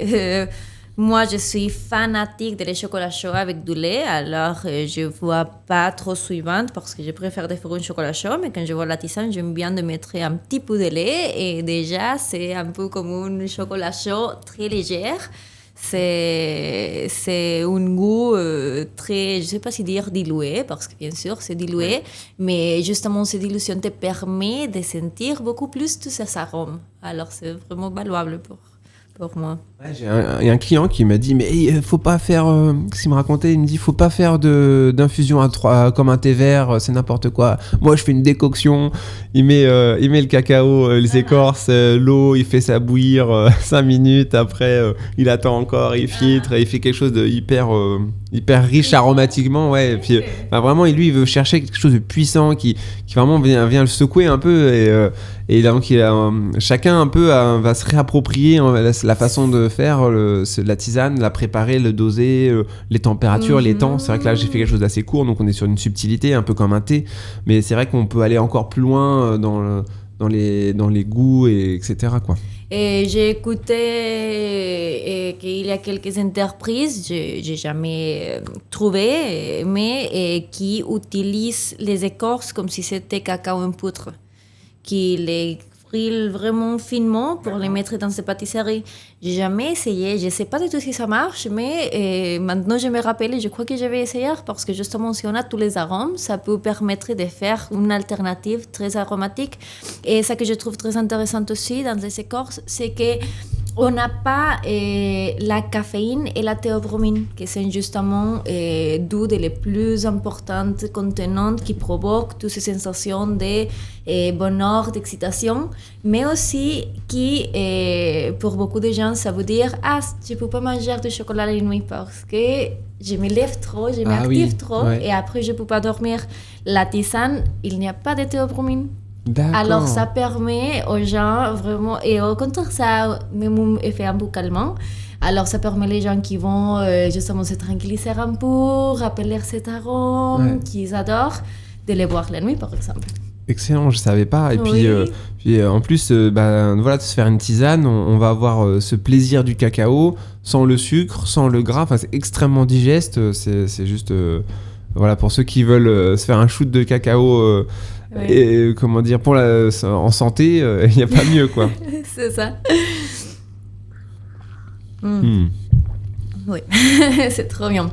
moi, je suis fanatique des chocolats chauds avec du lait, alors je vois pas trop suivante parce que je préfère de faire un chocolat chaud, mais quand je vois la tisane, j'aime bien de mettre un petit peu de lait, et déjà, c'est un peu comme un chocolat chaud très léger. C'est un goût très, je ne sais pas si dire dilué, parce que bien sûr c'est dilué, mais justement cette dilution te permet de sentir beaucoup plus tous ces arômes. Alors c'est vraiment valuable pour pour moi. Ouais, il y a un client qui m'a dit, mais faut pas faire, qu'est-ce qu'il me racontait, il me dit, faut pas faire d'infusion comme un thé vert, c'est n'importe quoi. Moi, je fais une décoction, il met le cacao, les écorces, l'eau, il fait ça bouillir 5 minutes, après, il attend encore, il filtre, il fait quelque chose de hyper riche aromatiquement, ouais. Et puis, vraiment, lui, il veut chercher quelque chose de puissant qui vraiment vient le secouer un peu, et donc, chacun un peu va se réapproprier la façon de faire la tisane, la préparer, le doser, les températures, les temps. C'est vrai que là, j'ai fait quelque chose d'assez court, donc on est sur une subtilité, un peu comme un thé. Mais c'est vrai qu'on peut aller encore plus loin dans les goûts, etc., quoi. Et j'ai écouté qu'il y a quelques entreprises, j'ai jamais trouvé, mais qui utilisent les écorces comme si c'était cacao en poudre, qui les grillent vraiment finement pour les mettre dans ces pâtisseries. J'ai jamais essayé, je sais pas du tout si ça marche, mais maintenant je me rappelle et je crois que je vais essayer parce que justement si on a tous les arômes, ça peut permettre de faire une alternative très aromatique. Et ça que je trouve très intéressant aussi dans les écorces, c'est que on n'a pas la caféine et la théobromine, qui sont justement deux des les plus importantes contenantes qui provoquent toutes ces sensations de bonheur, d'excitation, mais aussi qui, pour beaucoup de gens, ça veut dire « Ah, je ne peux pas manger du chocolat la nuit parce que je me lève trop, je m'active trop, ouais. Et après je ne peux pas dormir. » La tisane, il n'y a pas de théobromine. D'accord. Alors ça permet aux gens vraiment, et au contraire ça a même un effet un peu calmant. Alors ça permet les gens qui vont justement se tranquilliser un peu, rappeler cet arôme qu'ils adorent, de les boire la nuit par exemple. Excellent, je savais pas. Et oui. puis en plus, voilà, de se faire une tisane, on va avoir ce plaisir du cacao sans le sucre, sans le gras. Enfin, c'est extrêmement digeste. C'est juste, voilà, pour ceux qui veulent se faire un shoot de cacao. Oui. Et comment dire, en santé, il n'y a pas mieux, quoi. C'est ça. Oui, c'est trop bien.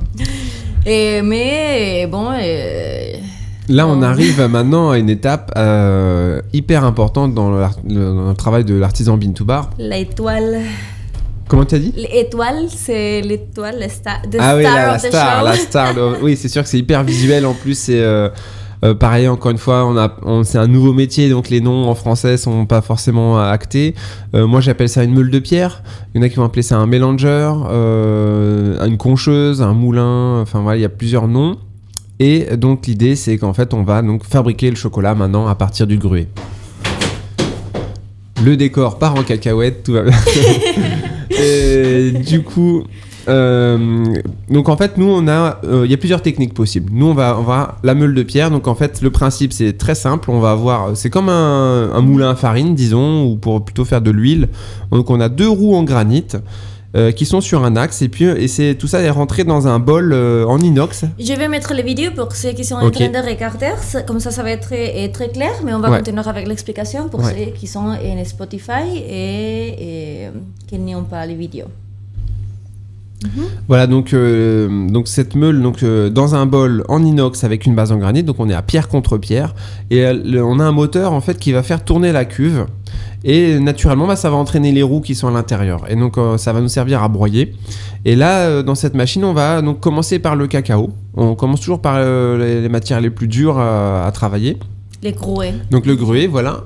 Mais bon. Là, on arrive maintenant à une étape hyper importante dans le travail de l'artisan Bean to Bar. L'étoile. Comment tu as dit ? L'étoile, c'est l'étoile, la star of the show. La star. Oui, c'est sûr que c'est hyper visuel. En plus, c'est pareil, encore une fois, c'est un nouveau métier, donc les noms en français sont pas forcément actés. Moi, j'appelle ça une meule de pierre. Il y en a qui vont appeler ça un mélanger, une concheuse, un moulin. Enfin voilà, il y a plusieurs noms. Et donc l'idée, c'est qu'en fait, on va donc fabriquer le chocolat maintenant à partir du gruet. Le décor part en cacahuète, tout va bien. Et du coup, donc en fait, nous, il y a plusieurs techniques possibles. Nous, on va la meule de pierre. Donc en fait, le principe, c'est très simple. On va avoir, c'est comme un moulin à farine, disons, ou pour plutôt faire de l'huile. Donc on a 2 roues en granit. Qui sont sur un axe et tout ça est rentré dans un bol en inox. Je vais mettre les vidéos pour ceux qui sont en train de regarder, comme ça va être très, très clair, mais on va continuer avec l'explication pour ceux qui sont en Spotify et qui n'ont pas les vidéos. Voilà, donc cette meule dans un bol en inox avec une base en granit, donc on est à pierre contre pierre et on a un moteur en fait qui va faire tourner la cuve et naturellement ça va entraîner les roues qui sont à l'intérieur et donc ça va nous servir à broyer. Et là dans cette machine on va donc commencer par le cacao. On commence toujours par les matières les plus dures à travailler. Les gruets. Donc le gruet, voilà.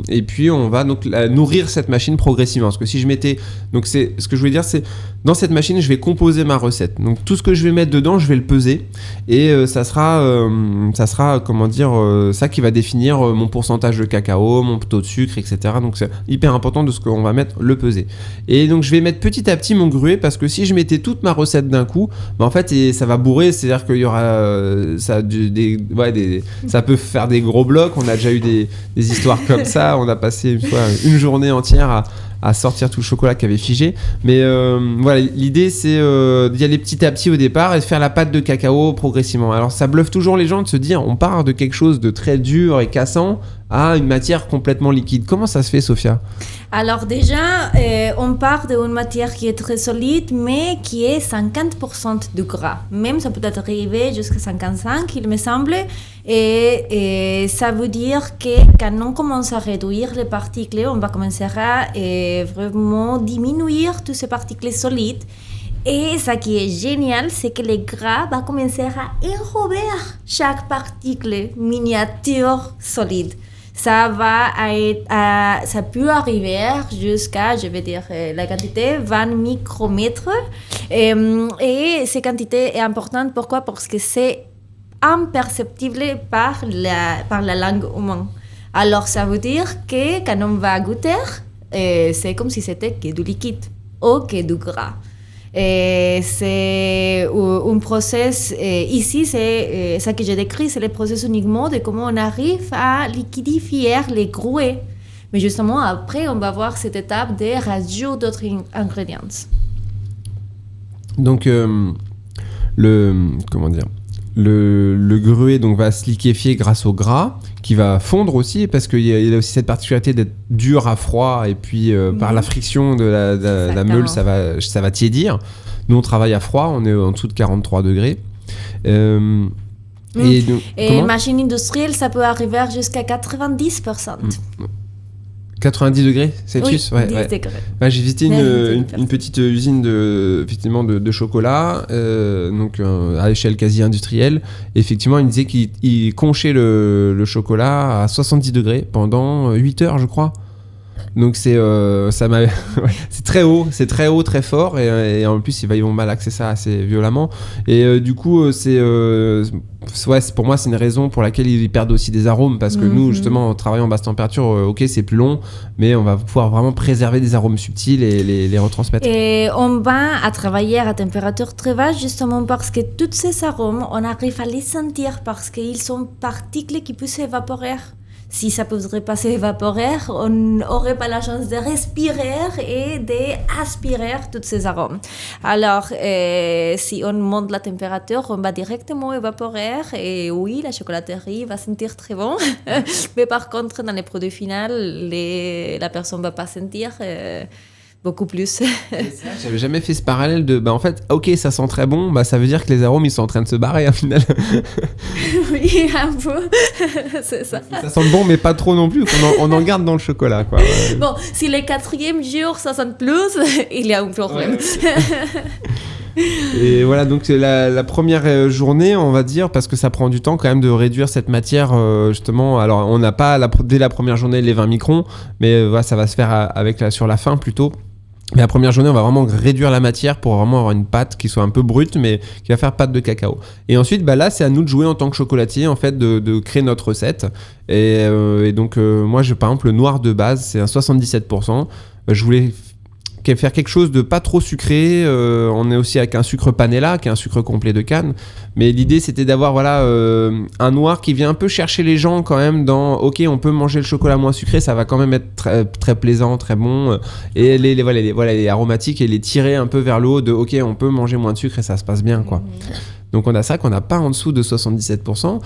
Et puis on va donc nourrir cette machine progressivement. Parce que si je mettais, donc c'est ce que je voulais dire, c'est dans cette machine, je vais composer ma recette. Donc tout ce que je vais mettre dedans, je vais le peser et ça sera comment dire, ça qui va définir mon pourcentage de cacao, mon taux de sucre, etc. Donc c'est hyper important de ce qu'on va mettre, le peser. Et donc je vais mettre petit à petit mon gruet parce que si je mettais toute ma recette d'un coup, en fait ça va bourrer. C'est-à-dire qu'il y aura ça peut faire des gros blocs. On a déjà eu des histoires comme ça. On a passé une journée entière à sortir tout le chocolat qui avait figé. Mais voilà, l'idée c'est d'y aller petit à petit au départ et de faire la pâte de cacao progressivement. Alors ça bluffe toujours les gens de se dire on part de quelque chose de très dur et cassant à une matière complètement liquide. Comment ça se fait, Sophia ? Alors déjà, on part d'une matière qui est très solide, mais qui est 50% de gras. Même ça peut être arrivé jusqu'à 55, il me semble. Et ça veut dire que quand on commence à réduire les particules, on va commencer à vraiment diminuer toutes ces particules solides. Et ce qui est génial, c'est que le gras va commencer à enrober chaque particule miniature solide. Ça peut arriver jusqu'à, je vais dire, la quantité 20 micromètres. Et cette quantité est importante. Pourquoi ? Parce que c'est imperceptible par la langue humaine. Alors, ça veut dire que quand on va goûter, c'est comme si c'était que du liquide ou que du gras. Et c'est un process, ici, c'est ça que j'ai décrit, c'est le process uniquement de comment on arrive à liquidifier les grues. Mais justement, après, on va voir cette étape de rajout d'autres ingrédients. Donc, le gruet donc, va se liquéfier grâce au gras, qui va fondre aussi, parce qu'il y a aussi cette particularité d'être dur à froid, et puis par la friction de la meule, ça va tiédir. Nous, on travaille à froid, on est en dessous de 43 degrés. Et machine industrielle, ça peut arriver jusqu'à 90%. 90 degrés Celsius, oui, 10 degrés. Ouais, j'ai visité une petite usine de chocolat, donc à échelle quasi industrielle. Et effectivement, il disait qu'il conchait le chocolat à 70 degrés pendant 8 heures, je crois. Donc c'est très haut, très fort, et en plus ils vont malaxer ça assez violemment. Et du coup, pour moi c'est une raison pour laquelle ils perdent aussi des arômes, parce que nous justement, en travaillant en basse température, ok, c'est plus long, mais on va pouvoir vraiment préserver des arômes subtils et les retransmettre. Et on va à travailler à température très basse justement parce que tous ces arômes, on arrive à les sentir parce qu'ils sont particules qui peuvent s'évaporer. Si ça ne pourrait pas s'évaporer, on n'aurait pas la chance de respirer et d'aspirer tous ces arômes. Alors, si on monte la température, on va directement évaporer. Et oui, la chocolaterie va sentir très bon. Mais par contre, dans les produits finaux, la personne ne va pas sentir beaucoup plus. J'avais jamais fait ce parallèle de en fait, ok, ça sent très bon, ça veut dire que les arômes ils sont en train de se barrer au final. Oui, un peu. C'est ça. Ça sent bon, mais pas trop non plus. On en garde dans le chocolat, quoi. Bon, si le 4e jour ça sent plus, il y a un problème. Ouais. Et voilà, donc la première journée, on va dire, parce que ça prend du temps quand même de réduire cette matière, justement. Alors, on n'a pas dès la première journée les 20 microns, mais ça va se faire sur la fin plutôt. Mais la première journée, on va vraiment réduire la matière pour vraiment avoir une pâte qui soit un peu brute, mais qui va faire pâte de cacao. Et ensuite, là, c'est à nous de jouer en tant que chocolatier, en fait, de créer notre recette. Et donc, moi, par exemple, le noir de base, c'est un 77%. Je voulais faire quelque chose de pas trop sucré. On est aussi avec un sucre panela, qui est un sucre complet de canne. Mais l'idée, c'était d'avoir un noir qui vient un peu chercher les gens quand même dans ok, on peut manger le chocolat moins sucré, ça va quand même être très, très plaisant, très bon. Et les aromatiques, et les tirer un peu vers le haut de ok, on peut manger moins de sucre et ça se passe bien, quoi. Donc on a ça qu'on n'a pas en dessous de 77%.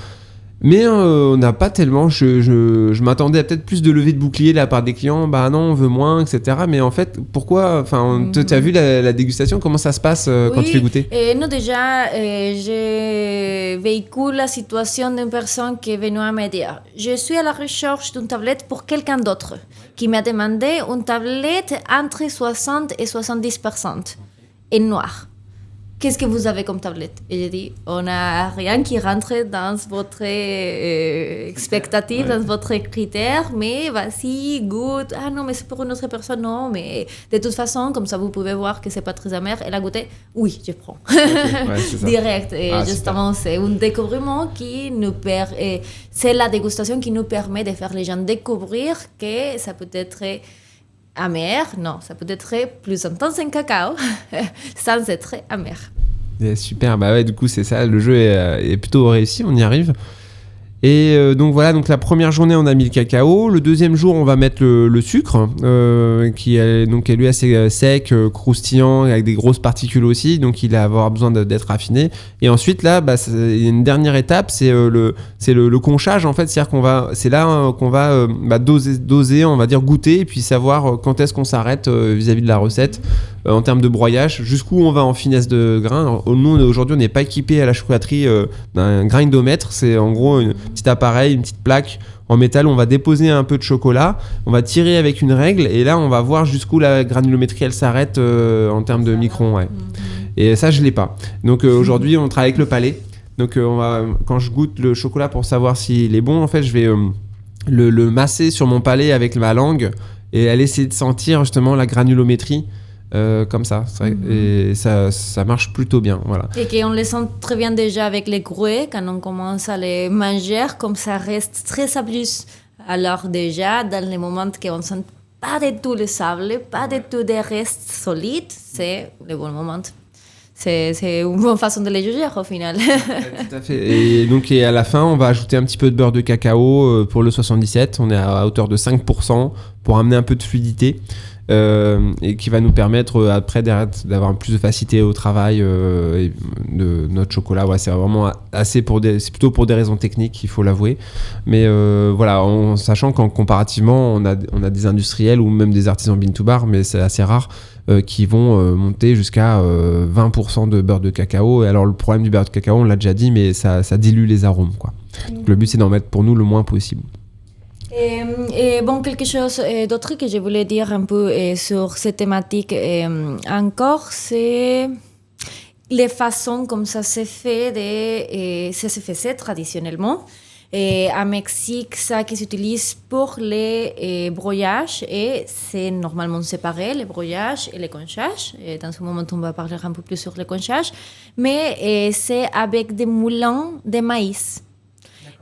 Mais on n'a pas tellement. Je m'attendais à peut-être plus de levée de bouclier de la part des clients. Non, on veut moins, etc. Mais en fait, pourquoi ? Tu as vu la dégustation ? Comment ça se passe quand tu fais goûter ? Non, déjà, je véhicule la situation d'une personne qui est venue à me dire je suis à la recherche d'une tablette pour quelqu'un d'autre qui m'a demandé une tablette entre 60 et 70% et noir. Qu'est-ce que vous avez comme tablette ? Et j'ai dit, on n'a rien qui rentre dans votre expectative, dans votre critère, mais vas-y, goûte. Ah non, mais c'est pour une autre personne, non, mais de toute façon, comme ça, vous pouvez voir que c'est pas très amer. Elle a goûté, oui, je prends. Okay, direct. Et justement, c'est un découvrement qui nous permet, c'est la dégustation qui nous permet de faire les gens découvrir que ça peut être amer, non, ça peut être plus intense en cacao, sans être amer. Super, du coup c'est ça, le jeu est plutôt réussi, on y arrive. Et donc voilà, donc la première journée on a mis le cacao, le deuxième jour on va mettre le sucre qui est lui assez sec, croustillant avec des grosses particules aussi, donc il va avoir besoin d'être raffiné. Et ensuite là, il y a une dernière étape, c'est le conchage en fait, c'est-à-dire c'est là qu'on va doser, on va dire goûter et puis savoir quand est-ce qu'on s'arrête vis-à-vis de la recette en termes de broyage, jusqu'où on va en finesse de grain. Alors, nous aujourd'hui on n'est pas équipé à la chocolaterie d'un grindomètre, c'est en gros petit appareil, une petite plaque en métal, on va déposer un peu de chocolat, on va tirer avec une règle et là on va voir jusqu'où la granulométrie elle s'arrête en termes de microns. Ouais. Et ça je l'ai pas. Donc aujourd'hui on travaille avec le palais. Donc quand je goûte le chocolat pour savoir s'il est bon, en fait je vais le masser sur mon palais avec ma langue et aller essayer de sentir justement la granulométrie. Comme ça, et ça marche plutôt bien, voilà. Et qu'on les sent très bien déjà avec les grues, quand on commence à les manger, comme ça reste très sableux. Alors déjà, dans les moments qu'on ne sent pas du tout le sable, pas du tout des restes solides, c'est le bon moment. C'est une bonne façon de les juger au final. Tout à fait. Et donc à la fin, on va ajouter un petit peu de beurre de cacao pour le 77. On est à hauteur de 5% pour amener un peu de fluidité. Et qui va nous permettre après d'avoir plus de facilité au travail de notre chocolat. Ouais, c'est vraiment c'est plutôt pour des raisons techniques, il faut l'avouer. Mais voilà, en sachant qu'en comparativement, on a des industriels ou même des artisans bean to bar, mais c'est assez rare, qui vont monter jusqu'à 20% de beurre de cacao. Et alors le problème du beurre de cacao, on l'a déjà dit, mais ça dilue les arômes, quoi. Donc, le but c'est d'en mettre pour nous le moins possible. Et bon, quelque chose d'autre que je voulais dire un peu sur cette thématique encore, c'est les façons comme ça se fait, ça se faisait traditionnellement. Et à Mexique, ça qui s'utilise pour les broyages, et c'est normalement séparé, les broyages et les conchages. Et dans ce moment, on va parler un peu plus sur les conchages. Mais c'est avec des moulins de maïs.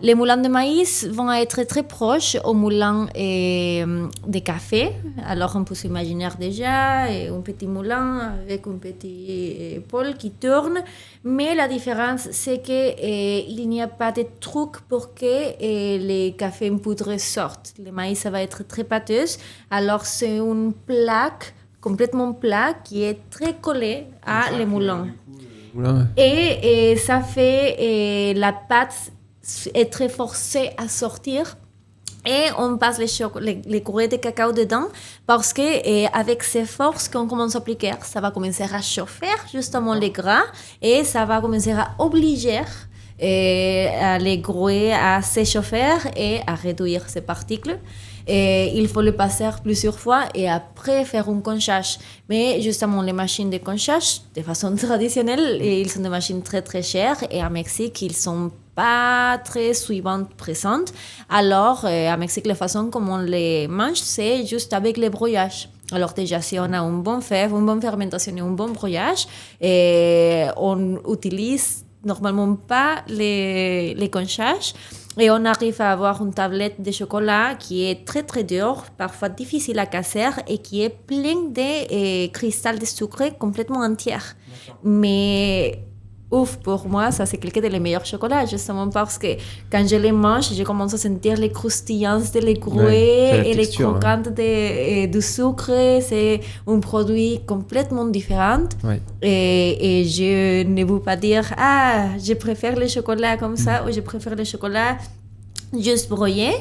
Les moulins de maïs vont être très proches aux moulins de café. Alors, on peut s'imaginer déjà un petit moulin avec un petit pôle qui tourne. Mais la différence, c'est qu'il n'y a pas de truc pour que les cafés en poudre sortent. Le maïs, ça va être très pâteuse. Alors, c'est une plaque, complètement plat, qui est très collée à les moulins. Et ça fait la pâte est très forcé à sortir et on passe les courées de cacao dedans parce que avec ces forces qu'on commence à appliquer, ça va commencer à chauffer justement les gras et ça va commencer à obliger les grues à s'échauffer et à réduire ces particules. Et il faut le passer plusieurs fois et après faire un conchage. Mais justement, les machines de conchage, de façon traditionnelle, ils sont des machines très très chères et à Mexique, ils sont pas très souvent présentes. Alors, à Mexique, la façon comme on les mange, c'est juste avec les broyages. Alors déjà, si on a une bonne fève, une bonne fermentation et un bon broyage, on utilise normalement pas les conchages. Et on arrive à avoir une tablette de chocolat qui est très très dure, parfois difficile à casser et qui est pleine de cristal de sucre complètement entière. Mais pour moi, ça c'est quelqu'un des meilleurs chocolats, justement parce que quand je les mange, je commence à sentir les croustillances de les grues et les croquantes du sucre. C'est un produit complètement différent. Ouais. Et je ne veux pas dire « Ah, je préfère le chocolat comme ça » ou « Je préfère le chocolat juste broyé »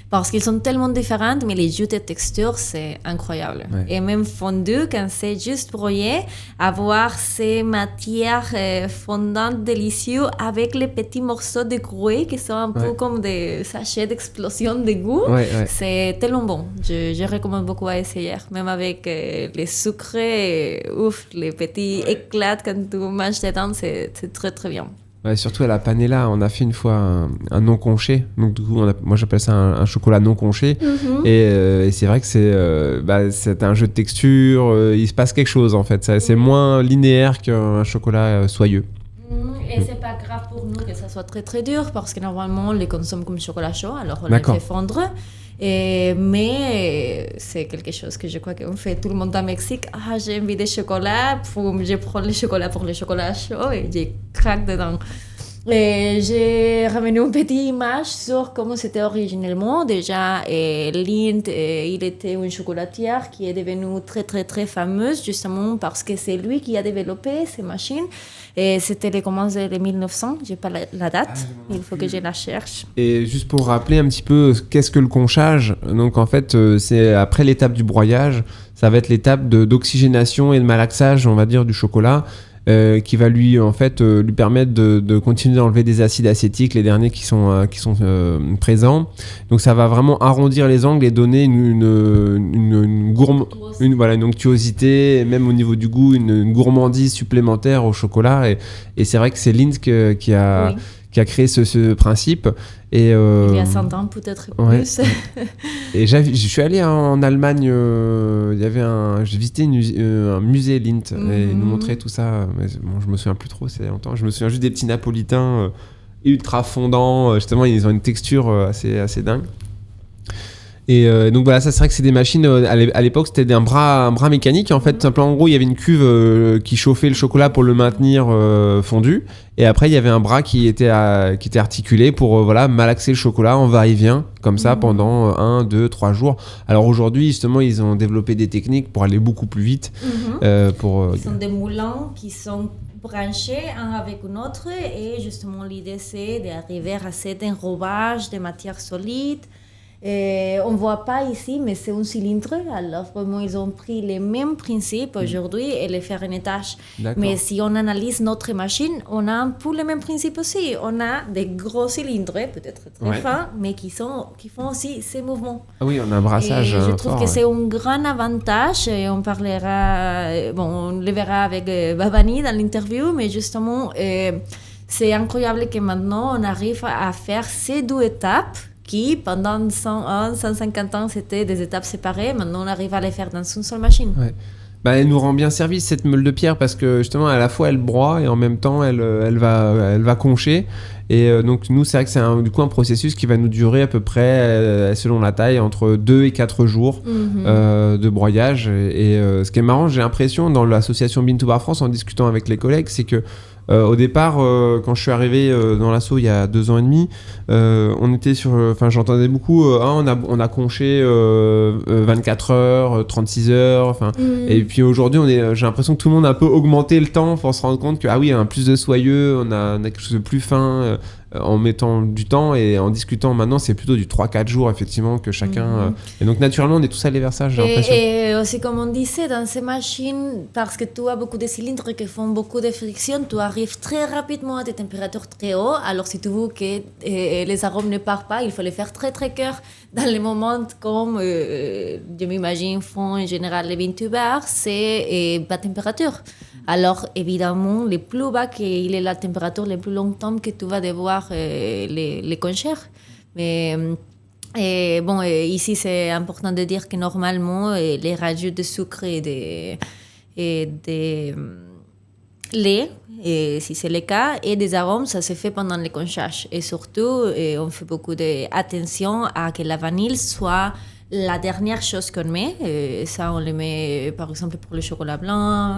parce qu'ils sont tellement différents, mais les jus de texture, c'est incroyable. Ouais. Et même fondu, quand c'est juste broyé, avoir ces matières fondantes délicieuses avec les petits morceaux de grues qui sont un peu comme des sachets d'explosion de goût, c'est tellement bon. Je recommande beaucoup à essayer, même avec les sucres, les petits éclats quand tu manges dedans, c'est très très bien. Ouais, surtout à la panela, on a fait une fois un non conché. Donc du coup, moi j'appelle ça un chocolat non conché. Mm-hmm. Et c'est vrai que c'est un jeu de texture. Il se passe quelque chose en fait. C'est moins linéaire qu'un chocolat soyeux. Et c'est pas grave pour nous que ça soit très très dur parce que normalement on les consomme comme chocolat chaud. Alors on les fait fondre. Mais c'est quelque chose que je crois qu'on fait tout le monde au Mexique. Ah, j'ai envie de chocolat, je prends le chocolat pour le chocolat chaud et je craque dedans. Et j'ai ramené une petite image sur comment c'était originellement. Déjà, Lindt, il était une chocolatière qui est devenue très, très, très fameuse, justement parce que c'est lui qui a développé ces machines. Et c'était les commences de 1900, je n'ai pas la date, il faut que je la cherche. Et juste pour rappeler un petit peu, qu'est-ce que le conchage? Donc en fait, c'est après l'étape du broyage, ça va être l'étape d'oxygénation et de malaxage, on va dire, du chocolat. Qui va lui permettre de continuer d'enlever des acides acétiques, les derniers qui sont présents. Donc ça va vraiment arrondir les angles et donner une onctuosité, et même au niveau du goût, une gourmandise supplémentaire au chocolat. Et c'est vrai que c'est Lindt qui a créé ce principe. Et, il y a 100 ans, peut-être plus. Et je suis allé en Allemagne, j'ai visité un musée Lindt, et ils nous montraient tout ça. Mais bon, je me souviens plus trop, c'est longtemps. Je me souviens juste des petits napolitains ultra fondants. Justement, ils ont une texture assez dingue. Et donc voilà, ça c'est vrai que c'est des machines, à l'époque c'était un bras mécanique en fait. Simplement, en gros il y avait une cuve qui chauffait le chocolat pour le maintenir fondu, et après il y avait un bras qui était articulé pour malaxer le chocolat en va-et-vient comme ça pendant 1, 2, 3 jours. Alors aujourd'hui justement ils ont développé des techniques pour aller beaucoup plus vite. Ce sont des moulins qui sont branchés un avec un autre, et justement l'idée c'est d'arriver à cet enrobage de matières solides. On ne voit pas ici, mais c'est un cylindre. Alors, vraiment, ils ont pris les mêmes principes aujourd'hui et les faire en étage. Mais si on analyse notre machine, on a un peu les mêmes principes aussi. On a des gros cylindres, peut-être très fins, mais qui font aussi ces mouvements. Ah oui, on a un brassage. Et je trouve que c'est un grand avantage. Et on parlera, on le verra avec Babani dans l'interview, mais justement, c'est incroyable que maintenant, on arrive à faire ces 2 étapes qui, pendant 150 ans, c'était des étapes séparées. Maintenant, on arrive à les faire dans une seule machine. Ouais. Elle nous rend bien service, cette meule de pierre, parce que justement, à la fois, elle broie et en même temps, elle va concher. Et donc, nous, c'est vrai que c'est un processus qui va nous durer à peu près, selon la taille, entre 2 et 4 jours de broyage. Et ce qui est marrant, j'ai l'impression, dans l'association Bean2Bar France, en discutant avec les collègues, c'est que au départ, quand je suis arrivé dans l'asso il y a 2 ans et demi, on était j'entendais beaucoup, on a conché 24 heures, 36 heures, et puis aujourd'hui, j'ai l'impression que tout le monde a un peu augmenté le temps pour se rendre compte que, on a plus de soyeux, on a quelque chose de plus fin, en mettant du temps, et en discutant maintenant, c'est plutôt du 3-4 jours, effectivement, que chacun... et donc, naturellement, on est tous allés vers ça, j'ai l'impression. Et aussi, comme on disait, dans ces machines, parce que tu as beaucoup de cylindres qui font beaucoup de friction, tu arrives très rapidement à des températures très hautes. Alors, si tu veux que les arômes ne partent pas, il faut les faire très, très cœur. Dans les moments comme, je m'imagine, font en général les Bean2Bar, c'est bas température. Alors, évidemment, le plus bas qu'il est la température, le plus longtemps que tu vas devoir les concher. Mais ici, c'est important de dire que normalement, les rajouts de sucre et de lait, et si c'est le cas, et des arômes, ça se fait pendant le conchage. Et surtout, on fait beaucoup d'attention à que la vanille soit la dernière chose qu'on met. Ça, on le met, par exemple, pour le chocolat blanc.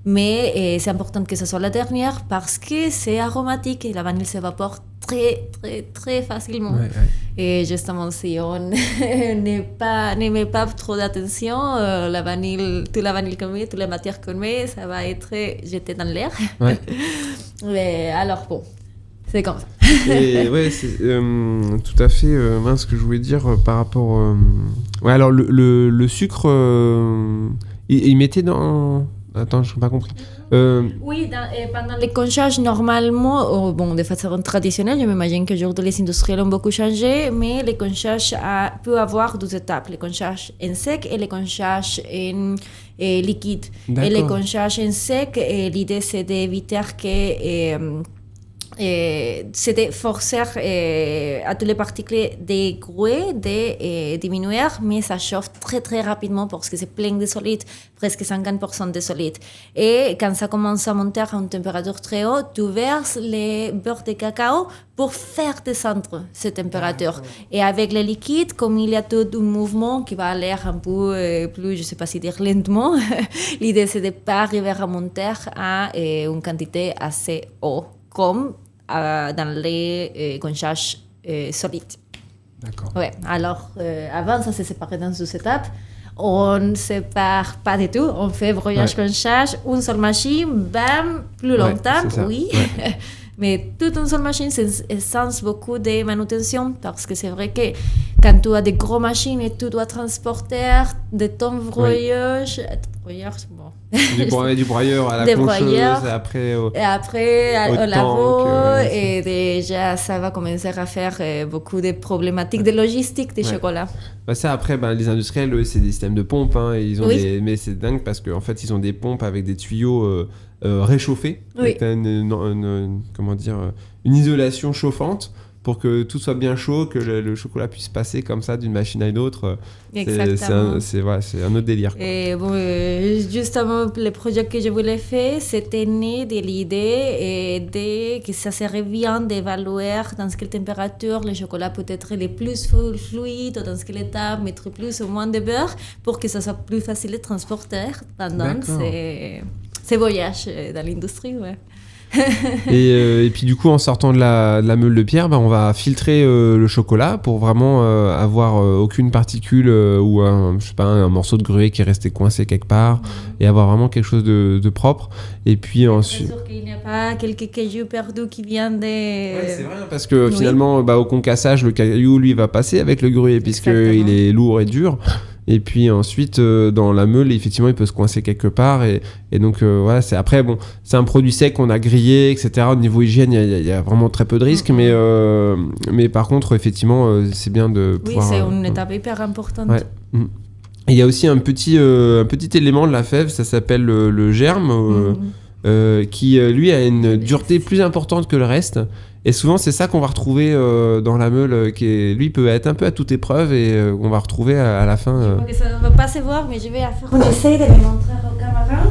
Mais c'est important que ce soit la dernière parce que c'est aromatique et la vanille s'évapore très, très, très facilement. Et justement, si on ne met pas trop d'attention, toute la vanille qu'on met, toute la matière qu'on met, ça va être jeté dans l'air. Mais alors, bon, c'est comme ça. Et c'est tout à fait ce que je voulais dire par rapport... alors, le sucre, il mettait dans... Attends, je n'ai pas compris. Oui, pendant les conchages, normalement, de façon traditionnelle, je m'imagine qu'aujourd'hui les industriels ont beaucoup changé, mais les conchages peuvent avoir 2 étapes, les conchages en sec et les conchages en liquide. D'accord. Et les conchages en sec, l'idée c'est d'éviter que... c'est de forcer à toutes les particules de grouiller, de diminuer, mais ça chauffe très très rapidement parce que c'est plein de solides, presque 50% de solides. Et quand ça commence à monter à une température très haute, tu verses les beurre de cacao pour faire descendre cette température. Et avec le liquide, comme il y a tout un mouvement qui va aller un peu plus, je ne sais pas si dire lentement, l'idée c'est de ne pas arriver à monter à une quantité assez haute comme dans les conchages solides. D'accord. Ouais. Alors, avant, ça s'est séparé dans 2 étapes. On ne sépare pas du tout. On fait broyage conchage, une seule machine, bam, plus longtemps, oui. Ouais. Mais toute une seule machine, c'est sans beaucoup de manutention, parce que c'est vrai que quand tu as des grosses machines et tu dois transporter de ton broyage, du broyeur à la concheuse, et après au labo, et déjà ça va commencer à faire beaucoup de problématiques de logistique des chocolats. Bah ça après, les industriels, eux, c'est des systèmes de pompes, hein, ils ont mais c'est dingue parce qu'en fait ils ont des pompes avec des tuyaux réchauffés, avec une isolation chauffante pour que tout soit bien chaud, que le chocolat puisse passer comme ça d'une machine à une autre. Exactement. C'est un autre délire, quoi. Et bon, justement, le projet que je voulais faire, c'était né de l'idée que ça serait bien d'évaluer dans quelle température le chocolat peut être le plus fluide, dans quelle étape mettre plus ou moins de beurre pour que ça soit plus facile de transporter pendant ces voyages dans l'industrie. Ouais. Et puis du coup, en sortant de la meule de pierre, on va filtrer le chocolat pour vraiment avoir aucune particule ou un morceau de gruau qui est resté coincé quelque part, et avoir vraiment quelque chose de propre. Et puis ensuite... C'est sûr qu'il n'y a pas quelques cailloux perdus qui viennent des... Ouais, c'est vrai, parce que finalement, au concassage, le caillou, lui, va passer avec le gruau puisqu'il est lourd et dur. Et puis ensuite, dans la meule, effectivement, il peut se coincer quelque part. Et donc, voilà, c'est un produit sec qu'on a grillé, etc. Au niveau hygiène, il y a vraiment très peu de risques. Mais par contre, effectivement, c'est bien de pouvoir... Oui, c'est une étape hyper importante. Ouais. Et il y a aussi un petit élément de la fève, ça s'appelle le germe, qui, lui, a une dureté plus importante que le reste. Et souvent, c'est ça qu'on va retrouver dans la meule, qui lui peut être un peu à toute épreuve et on va retrouver à la fin. Je crois que ça ne va pas se voir, mais je vais faire un essai de le montrer au caméra.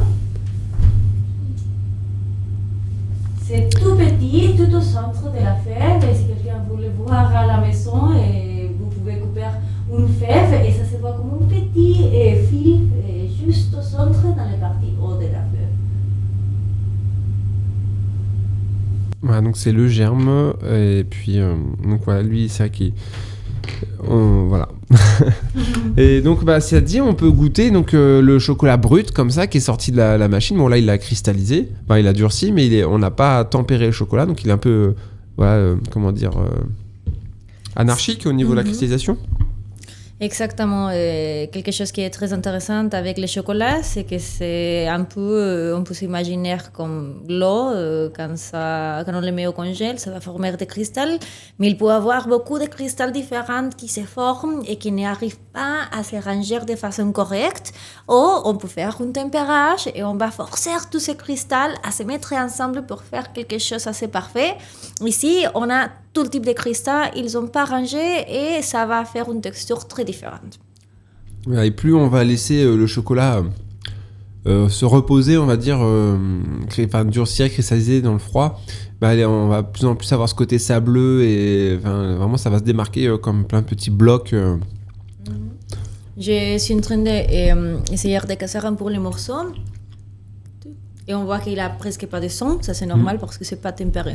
C'est tout petit, tout au centre de la fève. Et si quelqu'un voulait voir à la maison, et vous pouvez couper une fève et ça se voit comme un petit fil juste au centre dans les parties hautes de la fève. Voilà, donc c'est le germe, et puis donc voilà, lui c'est vrai qu'il... voilà. Et donc ça dit, on peut goûter donc le chocolat brut comme ça qui est sorti de la machine. Bon là il l'a cristallisé, il a durci, mais on n'a pas tempéré le chocolat, donc il est un peu anarchique au niveau de la cristallisation. Exactement. Quelque chose qui est très intéressant avec le chocolat, c'est que c'est un peu, on peut s'imaginer comme l'eau, quand on le met au congèle, ça va former des cristals, mais il peut y avoir beaucoup de cristals différents qui se forment et qui n'arrivent pas à se ranger de façon correcte, ou on peut faire un tempérage et on va forcer tous ces cristals à se mettre ensemble pour faire quelque chose assez parfait. Ici, on a tout le type de cristaux, ils sont pas rangés et ça va faire une texture très différente. Et plus on va laisser le chocolat se reposer, on va dire, durcir, cristalliser dans le froid, on va de plus en plus avoir ce côté sableux et vraiment ça va se démarquer comme plein de petits blocs. Je suis en train d'essayer de casser un peu les morceaux et on voit qu'il a presque pas de son, ça c'est normal parce que c'est pas tempéré.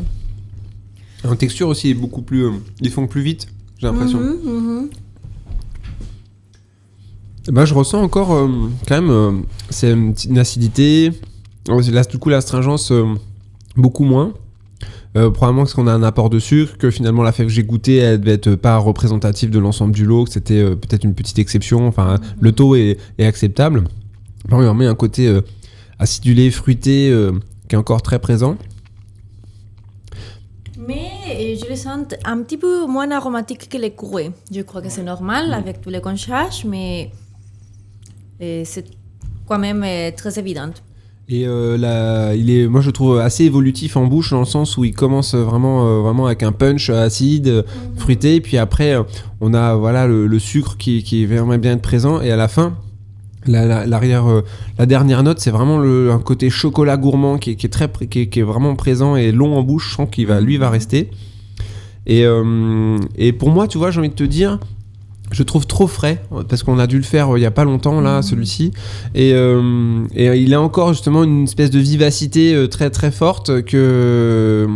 En texture aussi, beaucoup plus, ils font plus vite, j'ai l'impression. Je ressens encore quand même c'est une acidité. Là, du coup, l'astringence beaucoup moins. Probablement parce qu'on a un apport de sucre, que finalement la fève que j'ai goûtée, elle devait être pas représentative de l'ensemble du lot, que c'était peut-être une petite exception. Enfin, le taux est acceptable. Par contre, il y a un côté acidulé, fruité qui est encore très présent. Mais je le sens un petit peu moins aromatique que les courroués. Je crois que c'est normal avec tous les conchages, mais c'est quand même très évident. Et moi je le trouve assez évolutif en bouche, dans le sens où il commence vraiment avec un punch acide, fruité, et puis après on a le sucre qui va bien être présent, et à la fin la dernière note, c'est vraiment un côté chocolat gourmand qui est vraiment présent et long en bouche. Je sens qu'il va rester. Et pour moi, tu vois, j'ai envie de te dire, je trouve trop frais, parce qu'on a dû le faire il y a pas longtemps là, celui-ci, et il a encore justement une espèce de vivacité très très forte que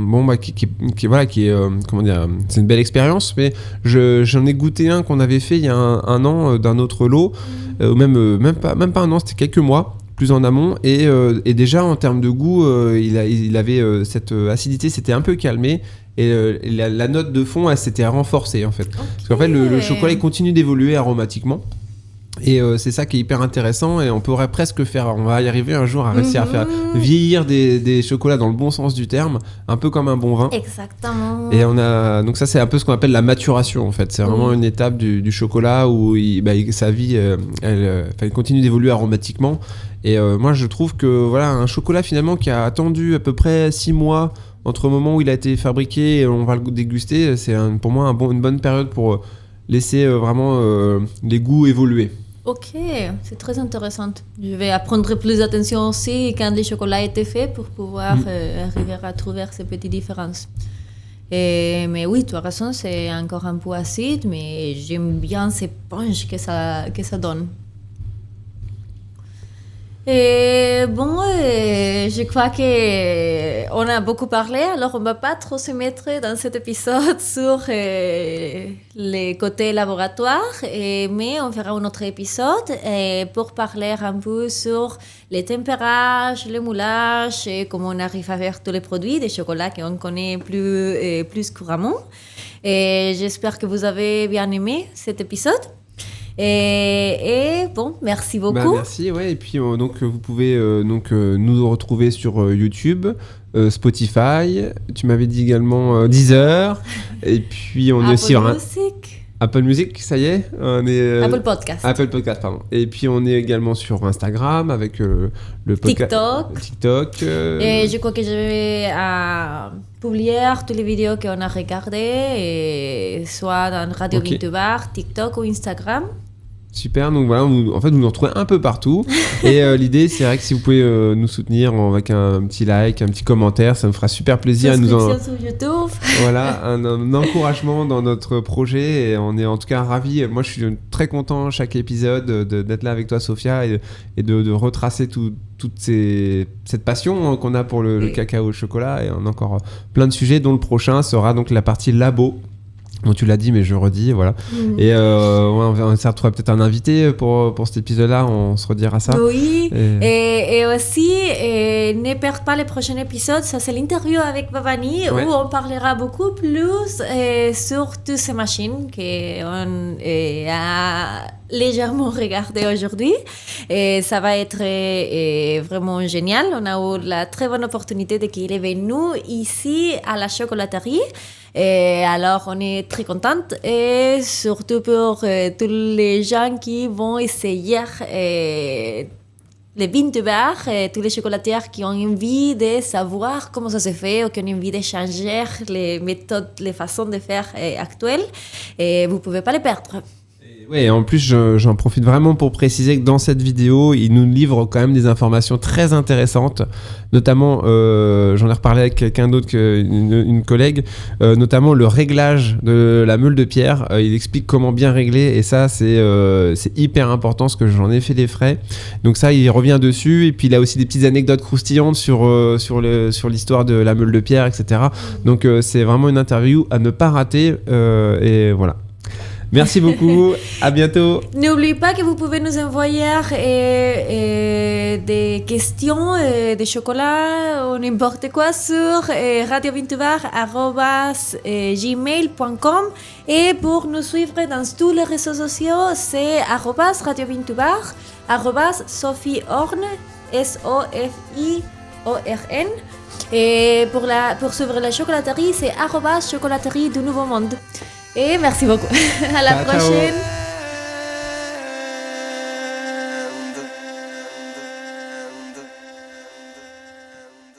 qui est comment dire, c'est une belle expérience, mais j'en ai goûté un qu'on avait fait il y a un an d'un autre lot, même pas un an, c'était quelques mois plus en amont, et déjà en termes de goût, il avait cette acidité, c'était un peu calmé. Et la note de fond, elle s'était renforcée en fait. Okay. Parce qu'en fait, le chocolat il continue d'évoluer aromatiquement. Et c'est ça qui est hyper intéressant. Et on pourrait presque on va y arriver un jour à réussir à faire vieillir des chocolats dans le bon sens du terme, un peu comme un bon vin. Exactement. Et donc ça, c'est un peu ce qu'on appelle la maturation en fait. C'est vraiment une étape du chocolat où sa vie, il continue d'évoluer aromatiquement. Et moi, je trouve que voilà, un chocolat finalement qui a attendu à peu près 6 mois entre le moment où il a été fabriqué et on va le déguster, c'est pour moi une bonne période pour laisser vraiment les goûts évoluer. Ok, c'est très intéressant. Je vais apprendre plus d'attention aussi quand le chocolat a été fait pour pouvoir arriver à trouver ces petites différences. Mais oui, tu as raison, c'est encore un peu acide, mais j'aime bien ces punch que ça donne. Je crois qu'on a beaucoup parlé, alors on ne va pas trop se mettre dans cet épisode sur les côtés laboratoire, mais on fera un autre épisode pour parler un peu sur les tempérages, le moulage, et comment on arrive à faire tous les produits de chocolat qu'on connaît plus couramment. Et j'espère que vous avez bien aimé cet épisode. Et bon, merci beaucoup. Merci, ouais. Et puis donc vous pouvez nous retrouver sur YouTube, Spotify. Tu m'avais dit également Deezer. Et puis on est aussi sur Apple Music, ça y est. On est Apple Podcast. Apple Podcast, pardon. Et puis on est également sur Instagram avec le podcast. TikTok. Et je crois que je vais publier toutes les vidéos qu'on a regardées, soit dans Radio Vintubar, TikTok ou Instagram. Super, donc voilà, vous nous retrouvez un peu partout. Et l'idée, c'est vrai que si vous pouvez nous soutenir avec un petit like, un petit commentaire, ça me fera super plaisir. Subscription sur YouTube. Voilà, un encouragement dans notre projet. Et on est en tout cas ravis. Moi, je suis très content chaque épisode d'être là avec toi, Sophia, et de retracer toute cette passion qu'on a pour le cacao et le chocolat. Et on a encore plein de sujets, dont le prochain sera donc la partie labo. Bon, tu l'as dit, mais je redis, voilà. Et on s'est retrouvé peut-être un invité pour cet épisode-là, on se redira ça. Oui, et aussi, ne perds pas les prochains épisodes, ça c'est l'interview avec Bhavani, où on parlera beaucoup plus sur toutes ces machines qu'on a légèrement regardées aujourd'hui. Et ça va être vraiment génial. On a eu la très bonne opportunité de qu'il est venu ici à la chocolaterie. Et alors, on est très contente, et surtout pour tous les gens qui vont essayer les Vintubar, tous les chocolatiers qui ont envie de savoir comment ça se fait ou qui ont envie de changer les méthodes, les façons de faire actuelles. Et vous ne pouvez pas les perdre. Oui, en plus, j'en profite vraiment pour préciser que dans cette vidéo, il nous livre quand même des informations très intéressantes. Notamment, j'en ai reparlé avec quelqu'un d'autre, une collègue, notamment le réglage de la meule de pierre. Il explique comment bien régler, et ça, c'est hyper important parce que j'en ai fait des frais. Donc ça, il revient dessus, et puis il a aussi des petites anecdotes croustillantes sur l'histoire de la meule de pierre, etc. Donc c'est vraiment une interview à ne pas rater, et voilà. Merci beaucoup, à bientôt. N'oubliez pas que vous pouvez nous envoyer des questions de chocolat ou n'importe quoi sur radiovintubar@gmail.com, et pour nous suivre dans tous les réseaux sociaux, c'est @radiovintubar, @SophieHorn, SOFIORN. Et pour suivre la chocolaterie, c'est @chocolaterie du Nouveau Monde. Et merci beaucoup. À la prochaine.